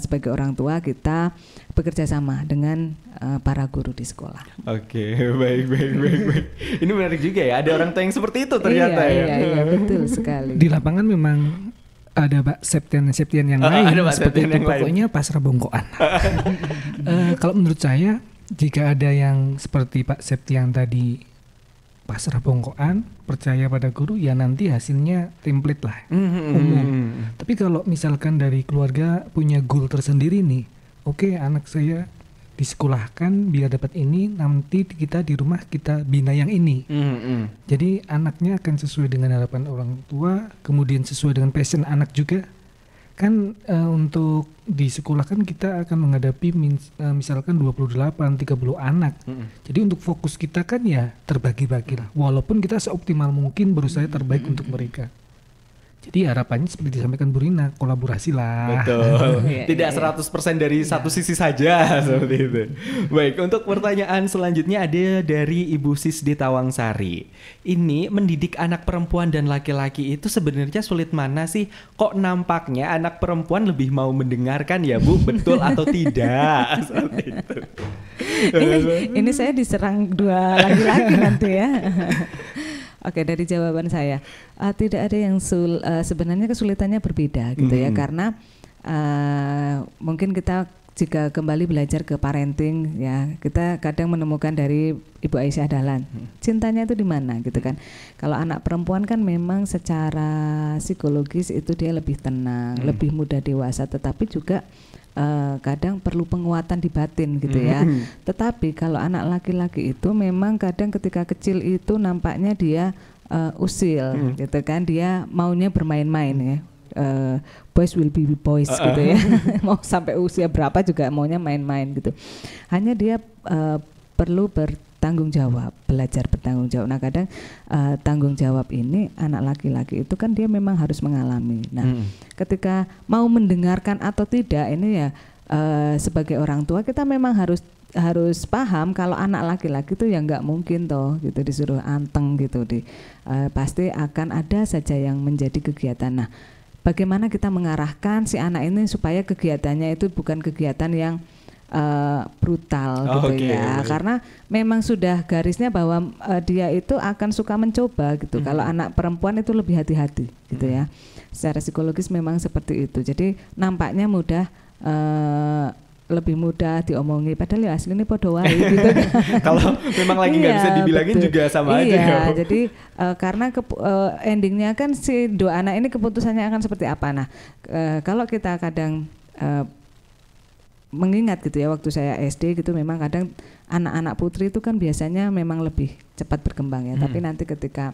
sebagai orang tua kita bekerja sama dengan para guru di sekolah. Oke, baik. Ini menarik juga ya, ada orang tua yang seperti itu ternyata. Iya, betul sekali. Di lapangan memang ada Pak Septian yang lain. Ada Pak Septian yang pokoknya lain. Pasrah bongkoan. Kalau menurut saya, jika ada yang seperti Pak Septian tadi pasrah bongkoan, percaya pada guru, ya nanti hasilnya template lah, umum. Tapi kalau misalkan dari keluarga punya goal tersendiri nih, oke, anak saya disekolahkan biar dapat ini, nanti kita di rumah kita bina yang ini. Jadi anaknya akan sesuai dengan harapan orang tua, kemudian sesuai dengan passion anak juga. Kan untuk di sekolah kan kita akan menghadapi misalkan 28, 30 anak. Jadi untuk fokus kita kan ya terbagi-bagi lah. Walaupun kita seoptimal mungkin berusaha terbaik untuk mereka. Jadi harapannya seperti disampaikan Bu Rina, kolaborasi lah. Betul. Tidak 100% dari satu sisi saja seperti itu. Baik, untuk pertanyaan selanjutnya ada dari Ibu Sisdi Tawangsari. Ini mendidik anak perempuan dan laki-laki itu sebenarnya sulit mana sih? Kok nampaknya anak perempuan lebih mau mendengarkan ya Bu? Betul atau tidak? Seperti itu. Ini saya diserang dua laki-laki nanti ya. Oke, dari jawaban saya tidak ada yang sebenarnya kesulitannya berbeda gitu ya, karena mungkin kita jika kembali belajar ke parenting ya, kita kadang menemukan dari Ibu Aisyah Dahlan cintanya itu di mana gitu kan. Kalau anak perempuan kan memang secara psikologis itu dia lebih tenang, lebih mudah dewasa, tetapi juga kadang perlu penguatan di batin gitu ya. Tetapi kalau anak laki-laki itu memang kadang ketika kecil itu nampaknya dia usil gitu kan, dia maunya bermain-main ya. Boys will be boys gitu ya. Mau sampai usia berapa juga maunya main-main gitu. Hanya dia perlu bertanggung jawab, belajar bertanggung jawab. Nah kadang tanggung jawab ini anak laki-laki itu kan dia memang harus mengalami. Nah ketika mau mendengarkan atau tidak ini ya sebagai orang tua kita memang harus paham kalau anak laki-laki itu ya nggak mungkin toh gitu disuruh anteng gitu pasti akan ada saja yang menjadi kegiatan. Nah bagaimana kita mengarahkan si anak ini supaya kegiatannya itu bukan kegiatan yang brutal gitu ya, karena memang sudah garisnya bahwa dia itu akan suka mencoba gitu. Kalau anak perempuan itu lebih hati-hati gitu ya, secara psikologis memang seperti itu. Jadi nampaknya lebih mudah diomongi, padahal ya asli ini podo wae gitu. Kalau memang lagi nggak bisa dibilangin betul. Juga sama aja. Iya, jadi karena endingnya kan si dua anak ini keputusannya akan seperti apa. Nah, kalau kita kadang mengingat gitu ya, waktu saya SD gitu memang kadang anak-anak putri itu kan biasanya memang lebih cepat berkembang ya. Tapi nanti ketika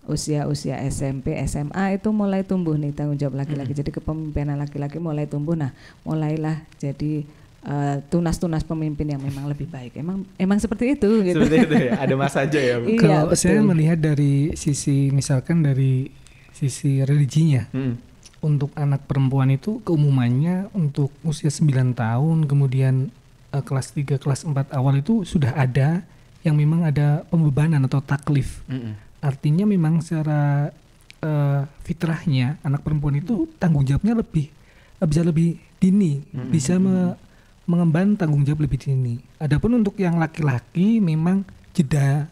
usia SMP, SMA itu mulai tumbuh nih tanggung jawab laki-laki. Jadi kepemimpinan laki-laki mulai tumbuh. Nah, mulailah jadi tunas-tunas pemimpin yang memang lebih baik. Emang seperti itu gitu. Seperti itu ya, ada mas aja ya. Kalau saya melihat dari sisi misalkan dari sisi religinya. Untuk anak perempuan itu keumumannya untuk usia 9 tahun kemudian kelas 3, kelas 4 awal itu sudah ada yang memang ada pembebanan atau taklif. Artinya memang secara fitrahnya anak perempuan itu tanggung jawabnya bisa lebih dini, bisa mengemban tanggung jawab lebih dini. Adapun untuk yang laki-laki memang jeda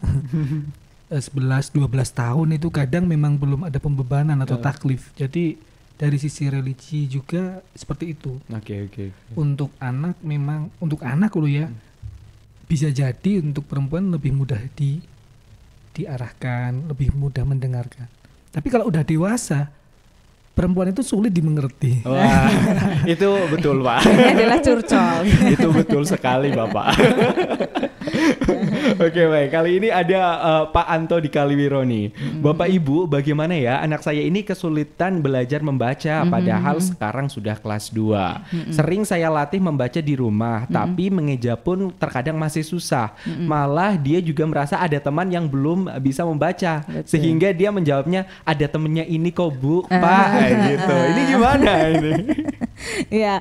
11-12 tahun itu kadang memang belum ada pembebanan atau taklif. Jadi dari sisi religi juga seperti itu. Oke. Untuk anak memang, untuk anak loh ya, bisa jadi untuk perempuan lebih mudah diarahkan, lebih mudah mendengarkan. Tapi kalau udah dewasa, perempuan itu sulit dimengerti. Wah, itu betul Pak. Ini adalah curcol. Itu betul sekali Bapak. Oke baik, kali ini ada Pak Anto di Kaliwiro nih. Bapak Ibu, bagaimana ya anak saya ini kesulitan belajar membaca padahal sekarang sudah kelas 2. Sering saya latih membaca di rumah, tapi mengeja pun terkadang masih susah. Malah dia juga merasa ada teman yang belum bisa membaca. Sehingga dia menjawabnya, ada temennya ini kok Bu, Pak, gitu. Ini gimana ini? Iya.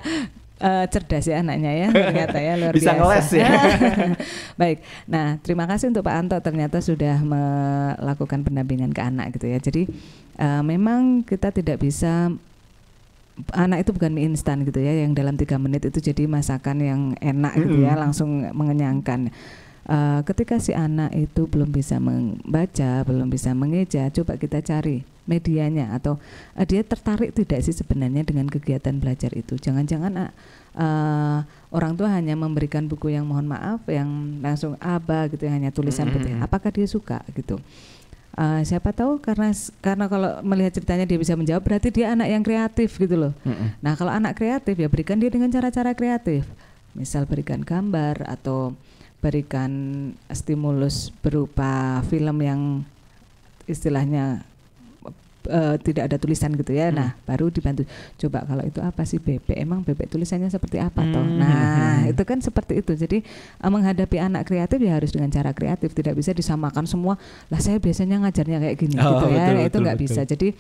Cerdas ya anaknya ya, ternyata ya luar bisa biasa. Ngeles ya. Baik, nah terima kasih untuk Pak Anto ternyata sudah melakukan pendampingan ke anak gitu ya. Jadi memang kita tidak bisa, anak itu bukan mie instan gitu ya, yang dalam 3 menit itu jadi masakan yang enak gitu ya, langsung mengenyangkan. Ketika si anak itu belum bisa membaca, belum bisa mengeja, coba kita cari medianya atau dia tertarik tidak sih sebenarnya dengan kegiatan belajar itu. Jangan-jangan orang tua hanya memberikan buku yang mohon maaf yang langsung aba gitu, yang hanya tulisan putih. Apakah dia suka gitu? Siapa tahu karena kalau melihat ceritanya dia bisa menjawab, berarti dia anak yang kreatif gitu loh. Nah kalau anak kreatif ya berikan dia dengan cara-cara kreatif. Misal berikan gambar atau berikan stimulus berupa film yang istilahnya tidak ada tulisan gitu ya. Nah, baru dibantu. Coba kalau itu apa sih bebek? Emang bebek tulisannya seperti apa toh? Nah, itu kan seperti itu. Jadi menghadapi anak kreatif ya harus dengan cara kreatif. Tidak bisa disamakan semua. Lah saya biasanya ngajarnya kayak gini gitu ya. Itu nggak bisa. Jadi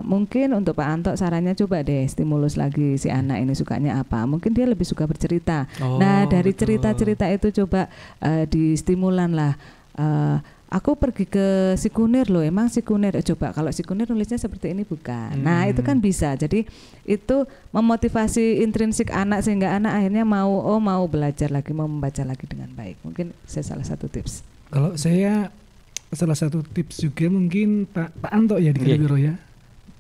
mungkin untuk Pak Anto sarannya coba deh stimulus lagi si anak ini sukanya apa. Mungkin dia lebih suka bercerita. Nah, dari cerita-cerita itu coba distimulan lah. Aku pergi ke si Kunir loh, emang si Kunir, coba kalau si Kunir nulisnya seperti ini bukan. Nah itu kan bisa, jadi itu memotivasi intrinsik anak sehingga anak akhirnya mau belajar lagi, mau membaca lagi dengan baik. Mungkin saya salah satu tips. Kalau saya salah satu tips juga mungkin Pak Anto ya di Kalibiro ya,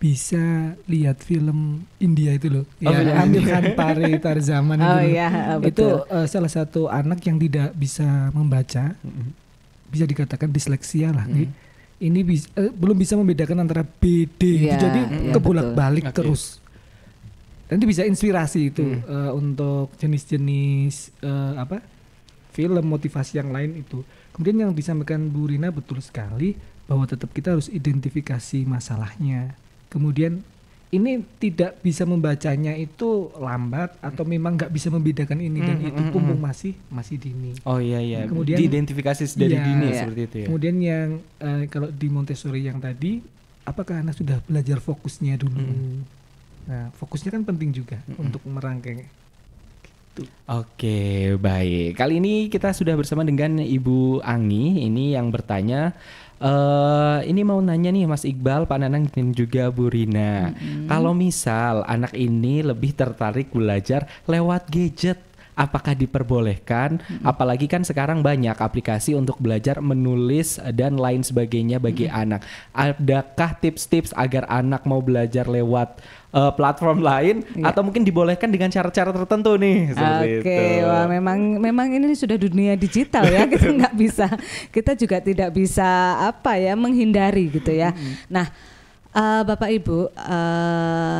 bisa lihat film India itu loh, Amir Khan Tarzan itu salah satu anak yang tidak bisa membaca. Bisa dikatakan disleksia lah. Ini belum bisa membedakan antara BD gitu. Jadi kebolak-balik terus. Nanti bisa inspirasi itu untuk jenis-jenis film motivasi yang lain itu. Kemudian yang disampaikan Bu Rina betul sekali bahwa tetap kita harus identifikasi masalahnya. Kemudian ini tidak bisa membacanya itu lambat atau memang nggak bisa membedakan ini dan itu pun masih dini. Oh iya. Kemudian diidentifikasi dari dini seperti itu ya. Kemudian yang kalau di Montessori yang tadi, apakah anak sudah belajar fokusnya dulu? Nah, fokusnya kan penting juga untuk merangkai. Gitu. Oke, baik. Kali ini kita sudah bersama dengan Ibu Anggi ini yang bertanya. Ini mau nanya nih Mas Iqbal, Pak Nanang dan juga Bu Rina. Kalau misal anak ini lebih tertarik belajar lewat gadget, apakah diperbolehkan? Apalagi kan sekarang banyak aplikasi untuk belajar menulis dan lain sebagainya bagi anak. Adakah tips-tips agar anak mau belajar lewat platform lain atau mungkin dibolehkan dengan cara-cara tertentu nih? Oke, wah memang ini sudah dunia digital ya, kita nggak bisa, kita juga tidak bisa menghindari gitu ya. Nah, Bapak Ibu,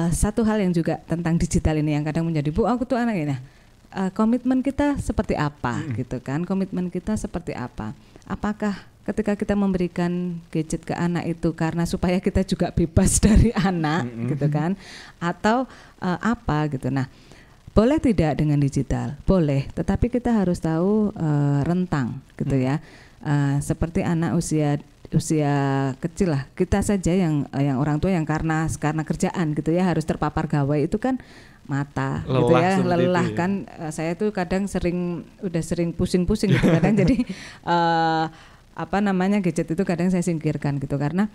satu hal yang juga tentang digital ini yang kadang menjadi Bu, aku tuh anak ini. Komitmen kita seperti apa gitu kan? Komitmen kita seperti apa? Apakah ketika kita memberikan gadget ke anak itu karena supaya kita juga bebas dari anak gitu kan? Atau apa gitu? Nah, boleh tidak dengan digital? Boleh, tetapi kita harus tahu rentang gitu ya. Seperti anak usia kecil lah, kita saja yang orang tua yang karena kerjaan gitu ya harus terpapar gawai itu kan mata lelah, gitu ya, lelah kan. Saya tuh kadang udah sering pusing-pusing gitu kadang jadi gadget itu kadang saya singkirkan gitu karena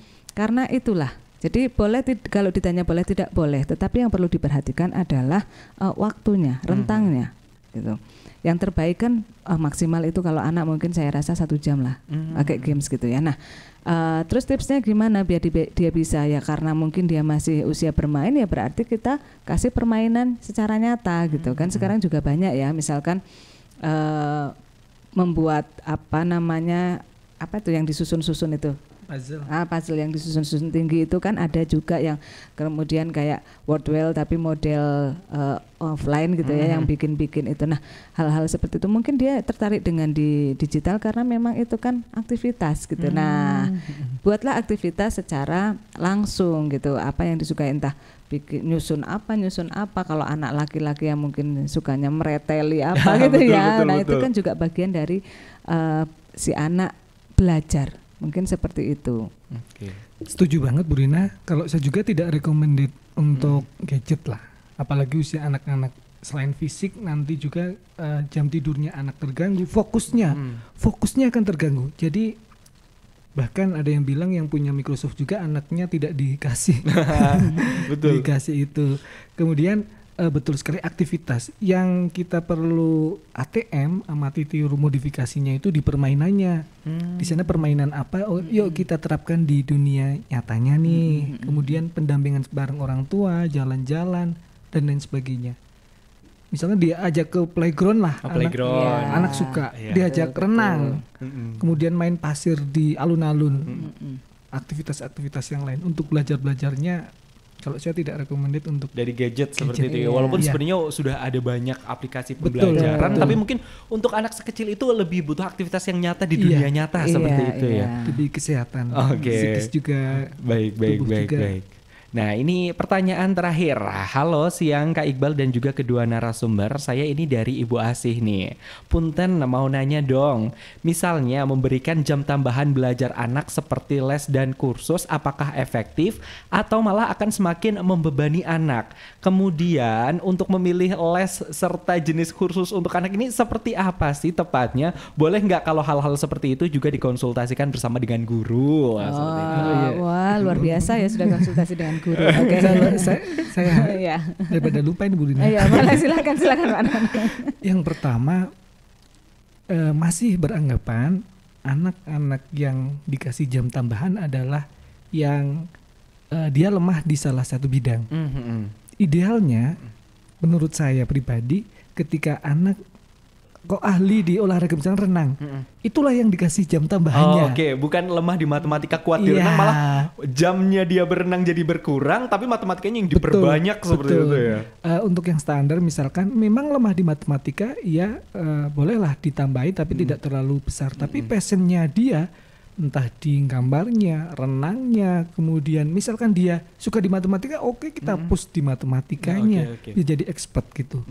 itulah. Jadi boleh kalau ditanya boleh tidak boleh, tetapi yang perlu diperhatikan adalah waktunya, rentangnya gitu. Yang terbaik kan maksimal itu kalau anak mungkin saya rasa 1 jam lah pakai games gitu ya. Nah, terus tipsnya gimana biar dia bisa ya, karena mungkin dia masih usia bermain ya berarti kita kasih permainan secara nyata gitu kan. Sekarang juga banyak ya, misalkan membuat yang disusun-susun itu. Puzzle yang disusun-susun tinggi itu kan ada juga yang kemudian kayak Wordwell tapi model offline gitu ya, yang bikin-bikin itu. Nah, hal-hal seperti itu mungkin dia tertarik dengan di digital karena memang itu kan aktivitas gitu. Nah, buatlah aktivitas secara langsung gitu, apa yang disukai, entah bikin nyusun apa. Kalau anak laki-laki yang mungkin sukanya mereteli apa gitu ya. Nah, itu kan juga bagian dari si anak belajar. Mungkin seperti itu. Setuju banget Bu Rina. Kalau saya juga tidak recommended untuk gadget lah. Apalagi usia anak-anak. Selain fisik nanti juga jam tidurnya anak terganggu. Fokusnya akan terganggu. Jadi bahkan ada yang bilang yang punya Microsoft juga anaknya tidak dikasih. Betul. Dikasih itu. Kemudian betul sekali, aktivitas yang kita perlu ATM amati tiru modifikasinya itu di permainannya. Di sana permainan apa? Yuk kita terapkan di dunia nyatanya nih. Kemudian pendampingan bareng orang tua, jalan-jalan dan lain sebagainya. Misalnya diajak ke playground lah, anak suka, diajak renang, kemudian main pasir di alun-alun, aktivitas-aktivitas yang lain untuk belajarnya Kalau saya tidak recommended untuk dari gadget seperti itu ya. Walaupun sebenarnya sudah ada banyak aplikasi pembelajaran, tapi mungkin untuk anak sekecil itu lebih butuh aktivitas yang nyata di dunia nyata seperti itu ya. Lebih kesehatan, psikis juga. Baik. Nah ini pertanyaan terakhir. Halo siang Kak Iqbal dan juga kedua narasumber. Saya ini dari Ibu Asih nih. Punten mau nanya dong. Misalnya memberikan jam tambahan belajar anak seperti les dan kursus apakah efektif atau malah akan semakin membebani anak? Kemudian untuk memilih les serta jenis kursus untuk anak ini seperti apa sih tepatnya? Boleh nggak kalau hal-hal seperti itu juga dikonsultasikan bersama dengan guru? Wah luar biasa ya sudah konsultasi dengan guru. Oke. Saya daripada lupa ini Bu Dina. Iya, silakan Pak Nana. Yang pertama masih beranggapan anak-anak yang dikasih jam tambahan adalah yang dia lemah di salah satu bidang. Idealnya menurut saya pribadi ketika anak kok ahli di olahraga misalnya renang, itulah yang dikasih jam tambahannya. Oke. Bukan lemah di matematika, kuat di renang, malah jamnya dia berenang jadi berkurang, tapi matematikanya yang diperbanyak seperti itu ya. Untuk yang standar misalkan memang lemah di matematika, ya bolehlah ditambahi tapi tidak terlalu besar. Tapi passionnya dia entah di gambarnya, renangnya, kemudian misalkan dia suka di matematika, oke, kita push di matematikanya, dia jadi expert gitu.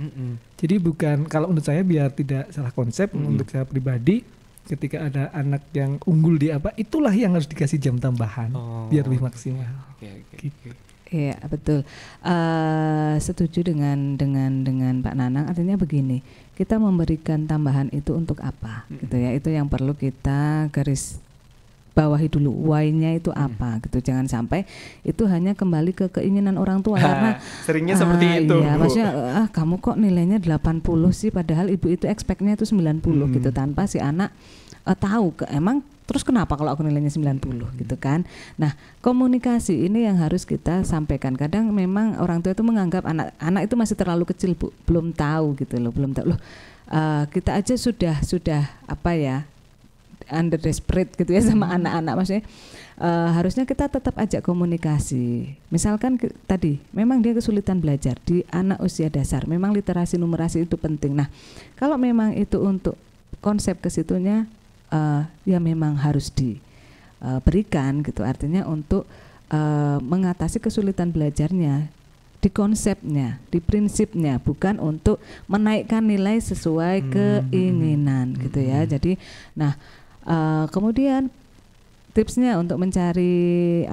Jadi bukan, kalau menurut saya biar tidak salah konsep, untuk saya pribadi, ketika ada anak yang unggul di apa, itulah yang harus dikasih jam tambahan biar lebih maksimal. Gitu. Iya betul. Setuju dengan Pak Nanang. Artinya begini, kita memberikan tambahan itu untuk apa, gitu ya? Itu yang perlu kita garis bawahi dulu, why-nya itu apa gitu. Jangan sampai itu hanya kembali ke keinginan orang tua karena seringnya seperti itu. Iya, maksudnya kamu kok nilainya 80 sih padahal ibu itu expect-nya itu 90 gitu, tanpa si anak tahu emang terus kenapa kalau aku nilainya 90 gitu kan. Nah, komunikasi ini yang harus kita sampaikan. Kadang memang orang tua itu menganggap anak itu masih terlalu kecil, Bu, belum tahu gitu loh, belum tahu loh. Kita aja sudah apa ya, under desperate gitu ya sama anak-anak, maksudnya harusnya kita tetap ajak komunikasi. Misalkan tadi memang dia kesulitan belajar di anak usia dasar, memang literasi numerasi itu penting. Nah kalau memang itu untuk konsep ke situnya ya memang harus diberikan gitu, artinya untuk mengatasi kesulitan belajarnya di konsepnya, di prinsipnya, bukan untuk menaikkan nilai sesuai keinginan gitu ya. Jadi kemudian tipsnya untuk mencari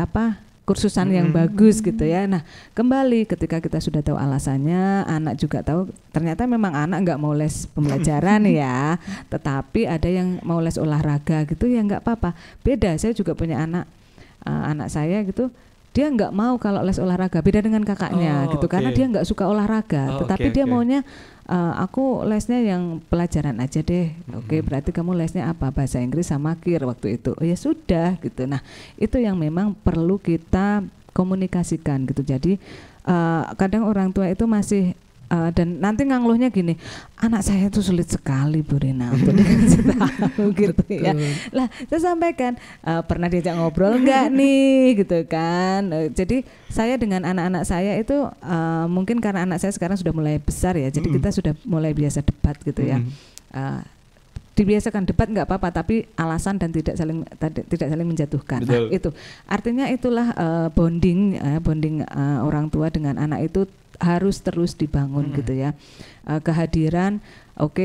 kursusan yang bagus gitu ya. Nah kembali ketika kita sudah tahu alasannya, anak juga tahu ternyata memang anak nggak mau les pembelajaran ya, tetapi ada yang mau les olahraga gitu ya, nggak apa-apa. Beda, saya juga punya anak saya gitu, dia nggak mau kalau les olahraga, beda dengan kakaknya gitu, karena dia nggak suka olahraga, tetapi dia maunya aku lesnya yang pelajaran aja deh. Oke, berarti kamu lesnya apa? Bahasa Inggris sama KIR waktu itu. Oh ya sudah gitu. Nah itu yang memang perlu kita komunikasikan gitu. Jadi kadang orang tua itu masih dan nanti ngeluhnya gini, anak saya itu sulit sekali Bu Rina untuk dikasih tahu gitu ya. Lah saya sampaikan, pernah diajak ngobrol enggak nih gitu kan. Jadi saya dengan anak-anak saya itu mungkin karena anak saya sekarang sudah mulai besar ya, jadi kita sudah mulai biasa debat gitu ya. Dibiasakan debat nggak apa-apa, tapi alasan dan tidak saling menjatuhkan. Nah, itu artinya itulah bonding orang tua dengan anak itu harus terus dibangun gitu ya. Kehadiran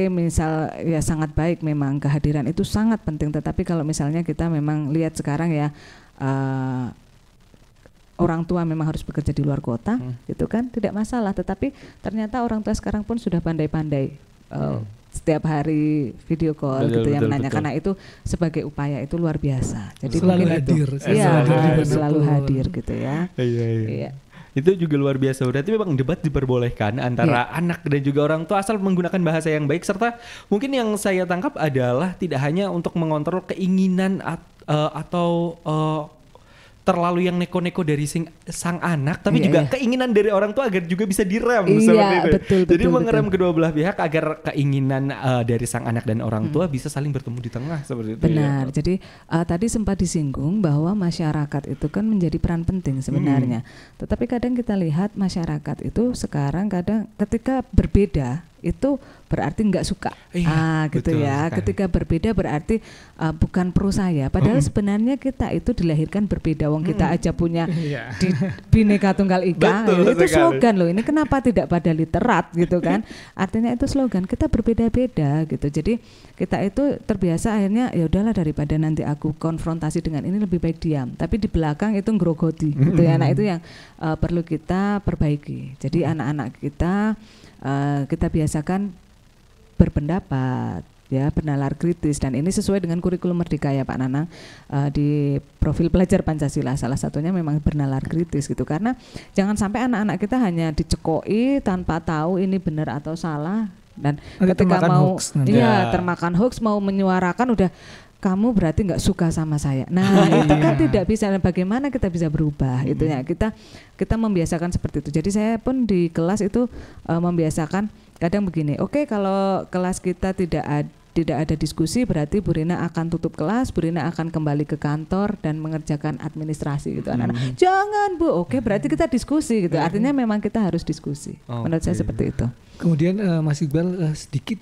misal ya sangat baik, memang kehadiran itu sangat penting, tetapi kalau misalnya kita memang lihat sekarang ya orang tua memang harus bekerja di luar kota gitu kan, tidak masalah, tetapi ternyata orang tua sekarang pun sudah pandai-pandai setiap hari video call gitu yang menanyakan. Nah itu sebagai upaya itu luar biasa. Jadi selalu hadir, selalu hadir gitu ya. Iya. Itu juga luar biasa. Berarti memang debat diperbolehkan antara anak dan juga orang tua asal menggunakan bahasa yang baik, serta mungkin yang saya tangkap adalah tidak hanya untuk mengontrol keinginan atau terlalu yang neko-neko dari sang anak, tapi juga keinginan dari orang tua agar juga bisa direm seperti itu. Betul, jadi mengerem kedua belah pihak agar keinginan dari sang anak dan orang tua bisa saling bertemu di tengah seperti itu. Benar. Jadi tadi sempat disinggung bahwa masyarakat itu kan menjadi peran penting sebenarnya. Tetapi kadang kita lihat masyarakat itu sekarang kadang ketika berbeda itu berarti nggak suka, gitu ya. Sekali. Ketika berbeda berarti bukan pro saya. Padahal sebenarnya kita itu dilahirkan berbeda. Wong kita aja punya di Bhinneka Tunggal Ika. Itu slogan loh. Ini kenapa tidak pada literat gitu kan? Artinya itu slogan kita berbeda-beda gitu. Jadi kita itu terbiasa akhirnya ya udahlah daripada nanti aku konfrontasi dengan ini lebih baik diam. Tapi di belakang itu ngrogoti gitu ya. Nah itu yang perlu kita perbaiki. Jadi anak-anak kita biasakan berpendapat, ya, bernalar kritis, dan ini sesuai dengan kurikulum Merdeka ya Pak Nanang. Di profil pelajar Pancasila salah satunya memang bernalar kritis gitu, karena jangan sampai anak-anak kita hanya dicekoi tanpa tahu ini benar atau salah, dan ketika mau termakan hoax, mau menyuarakan udah kamu berarti nggak suka sama saya. Nah itu kan tidak bisa. Bagaimana kita bisa berubah? Itu ya kita membiasakan seperti itu. Jadi saya pun di kelas itu membiasakan kadang begini. Oke, kalau kelas kita tidak ada diskusi, berarti Bu Rina akan tutup kelas, Bu Rina akan kembali ke kantor dan mengerjakan administrasi gitu. Anak-anak, jangan Bu. Oke, berarti kita diskusi gitu. Artinya memang kita harus diskusi. Menurut saya seperti itu. Kemudian Mas Iqbal sedikit.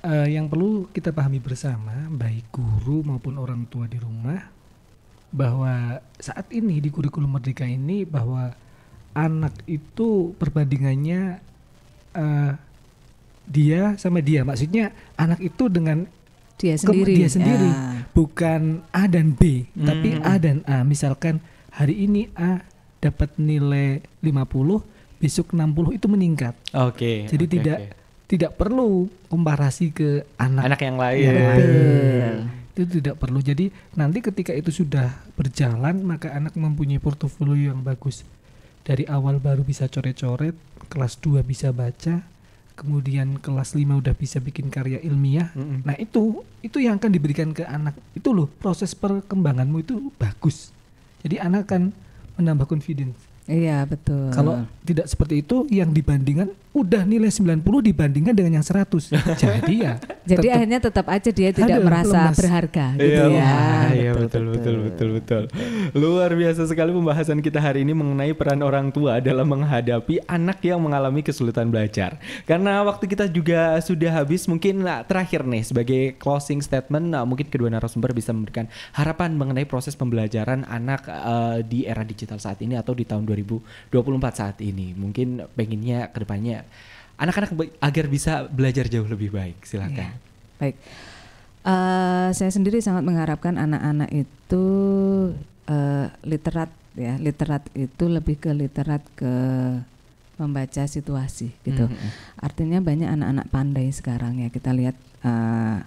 Yang perlu kita pahami bersama, baik guru maupun orang tua di rumah, bahwa saat ini di kurikulum Merdeka ini bahwa anak itu perbandingannya dia sama dia, maksudnya anak itu dengan dia sendiri, bukan A dan B, tapi A dan A. Misalkan hari ini A dapat nilai 50, besok 60 itu meningkat. Jadi tidak perlu komparasi ke anak yang lain. Itu tidak perlu. Jadi nanti ketika itu sudah berjalan, maka anak mempunyai portofolio yang bagus. Dari awal baru bisa coret-coret, kelas 2 bisa baca, kemudian kelas 5 udah bisa bikin karya ilmiah. Nah itu yang akan diberikan ke anak. Itu loh, proses perkembanganmu itu bagus. Jadi anak akan menambah confidence. Iya betul. Kalau tidak seperti itu, yang dibandingkan udah nilai 90 dibandingkan dengan yang 100. Jadi akhirnya tetap aja dia tidak merasa lemas, berharga gitu ya. Iya betul. Luar biasa sekali pembahasan kita hari ini mengenai peran orang tua dalam menghadapi anak yang mengalami kesulitan belajar. Karena waktu kita juga sudah habis, mungkin terakhir nih sebagai closing statement, mungkin kedua narasumber bisa memberikan harapan mengenai proses pembelajaran anak di era digital saat ini atau di tahun 2024 saat ini. Mungkin pengennya ke depannya anak-anak agar bisa belajar jauh lebih baik. Silakan. Baik. Saya sendiri sangat mengharapkan anak-anak itu literat ya. Literat itu lebih ke literat ke membaca situasi gitu. Artinya banyak anak-anak pandai sekarang ya. Kita lihat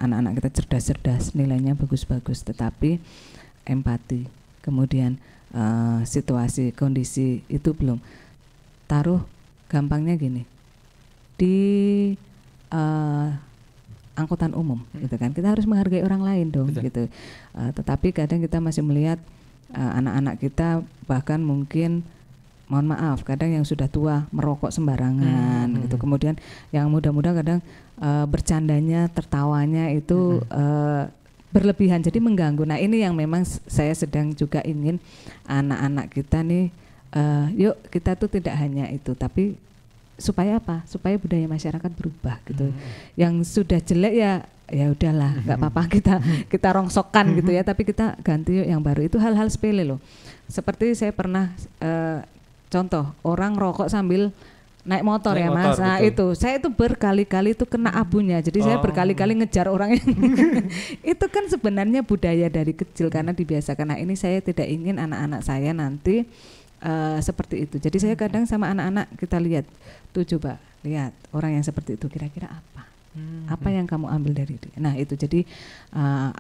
anak-anak kita cerdas-cerdas, nilainya bagus-bagus, tetapi empati, kemudian situasi, kondisi itu belum. Taruh gampangnya gini, di angkutan umum gitu kan, kita harus menghargai orang lain dong. Betul. Gitu. Tetapi kadang kita masih melihat anak-anak kita, bahkan mungkin mohon maaf kadang yang sudah tua merokok sembarangan gitu. Kemudian yang muda-muda kadang bercandanya, tertawanya itu berlebihan, jadi mengganggu. Nah ini yang memang saya sedang juga ingin anak-anak kita nih, yuk kita tuh tidak hanya itu, tapi supaya apa? Supaya budaya masyarakat berubah gitu. Yang sudah jelek ya udahlah, nggak apa-apa kita rongsokkan gitu ya, tapi kita ganti yuk yang baru. Itu hal-hal sepele loh. Seperti saya pernah contoh orang rokok sambil naik motor ya Mas. Nah itu saya itu berkali-kali itu kena abunya. Jadi saya berkali-kali ngejar orang yang itu kan sebenarnya budaya dari kecil karena dibiasakan. Nah ini saya tidak ingin anak-anak saya nanti seperti itu. Jadi saya kadang sama anak-anak kita lihat tuh, coba lihat orang yang seperti itu kira-kira apa? Apa yang kamu ambil dari dia? Nah itu jadi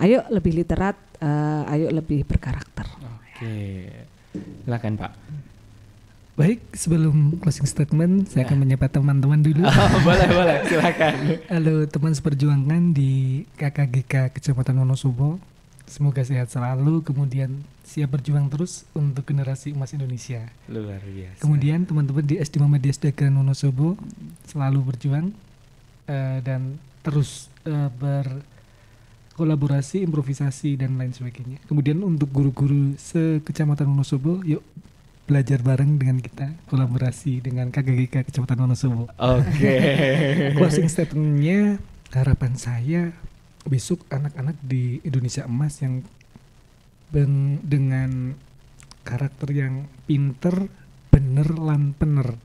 ayo lebih literat, ayo lebih berkarakter. Oke, silakan Pak. Baik, sebelum closing statement saya akan menyapa teman-teman dulu. Boleh, silakan. Halo teman seperjuangan di KKGK Kecamatan Wonosobo. Semoga sehat selalu, kemudian siap berjuang terus untuk generasi emas Indonesia. Luar biasa. Kemudian teman-teman di SD Muhammadiyah Sedageran Wonosobo selalu berjuang dan terus berkolaborasi, improvisasi dan lain sebagainya. Kemudian untuk guru-guru se-Kecamatan Wonosobo, yuk belajar bareng dengan kita, kolaborasi dengan KGGK Kecamatan Wonosobo. Oke. Closing statement-nya, harapan saya besok anak-anak di Indonesia Emas yang dengan karakter yang pinter, bener, lan pener.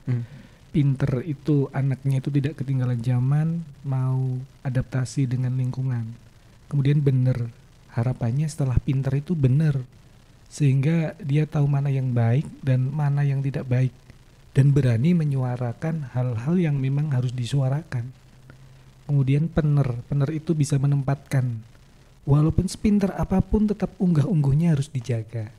Pinter itu anaknya itu tidak ketinggalan zaman, mau adaptasi dengan lingkungan. Kemudian bener, harapannya setelah pinter itu bener, sehingga dia tahu mana yang baik dan mana yang tidak baik, dan berani menyuarakan hal-hal yang memang harus disuarakan. Kemudian pener itu bisa menempatkan, walaupun sepinter apapun tetap unggah-ungguhnya harus dijaga.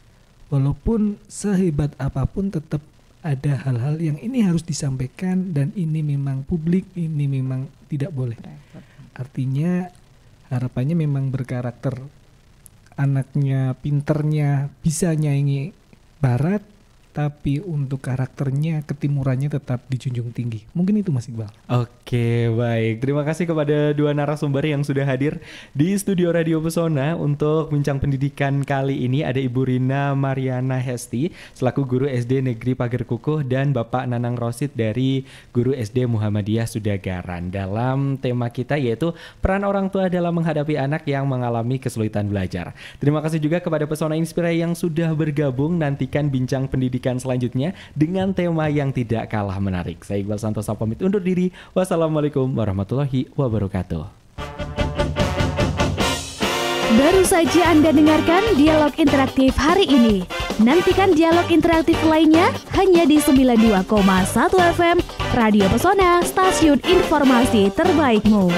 Walaupun sehebat apapun tetap ada hal-hal yang ini harus disampaikan dan ini memang publik, ini memang tidak boleh. Artinya harapannya memang berkarakter, anaknya pinternya bisa nyaingi barat, tapi untuk karakternya, ketimurannya tetap dijunjung tinggi. Mungkin itu Mas Iqbal. Oke, baik. Terima kasih kepada dua narasumber yang sudah hadir di studio Radio Pesona untuk bincang pendidikan kali ini. Ada Ibu Rina Mariana Hesti selaku guru SD Negeri Pager Kukuh dan Bapak Nanang Rosid dari guru SD Muhammadiyah Sudagaran. Dalam tema kita yaitu peran orang tua dalam menghadapi anak yang mengalami kesulitan belajar. Terima kasih juga kepada Pesona Inspira yang sudah bergabung. Nantikan bincang pendidikan selanjutnya dengan tema yang tidak kalah menarik. Saya Iqbal Santosa pamit undur diri. Wassalamualaikum warahmatullahi wabarakatuh. Baru saja Anda dengarkan dialog interaktif hari ini. Nantikan dialog interaktif lainnya hanya di 92,1 FM Radio Pesona, stasiun informasi terbaikmu.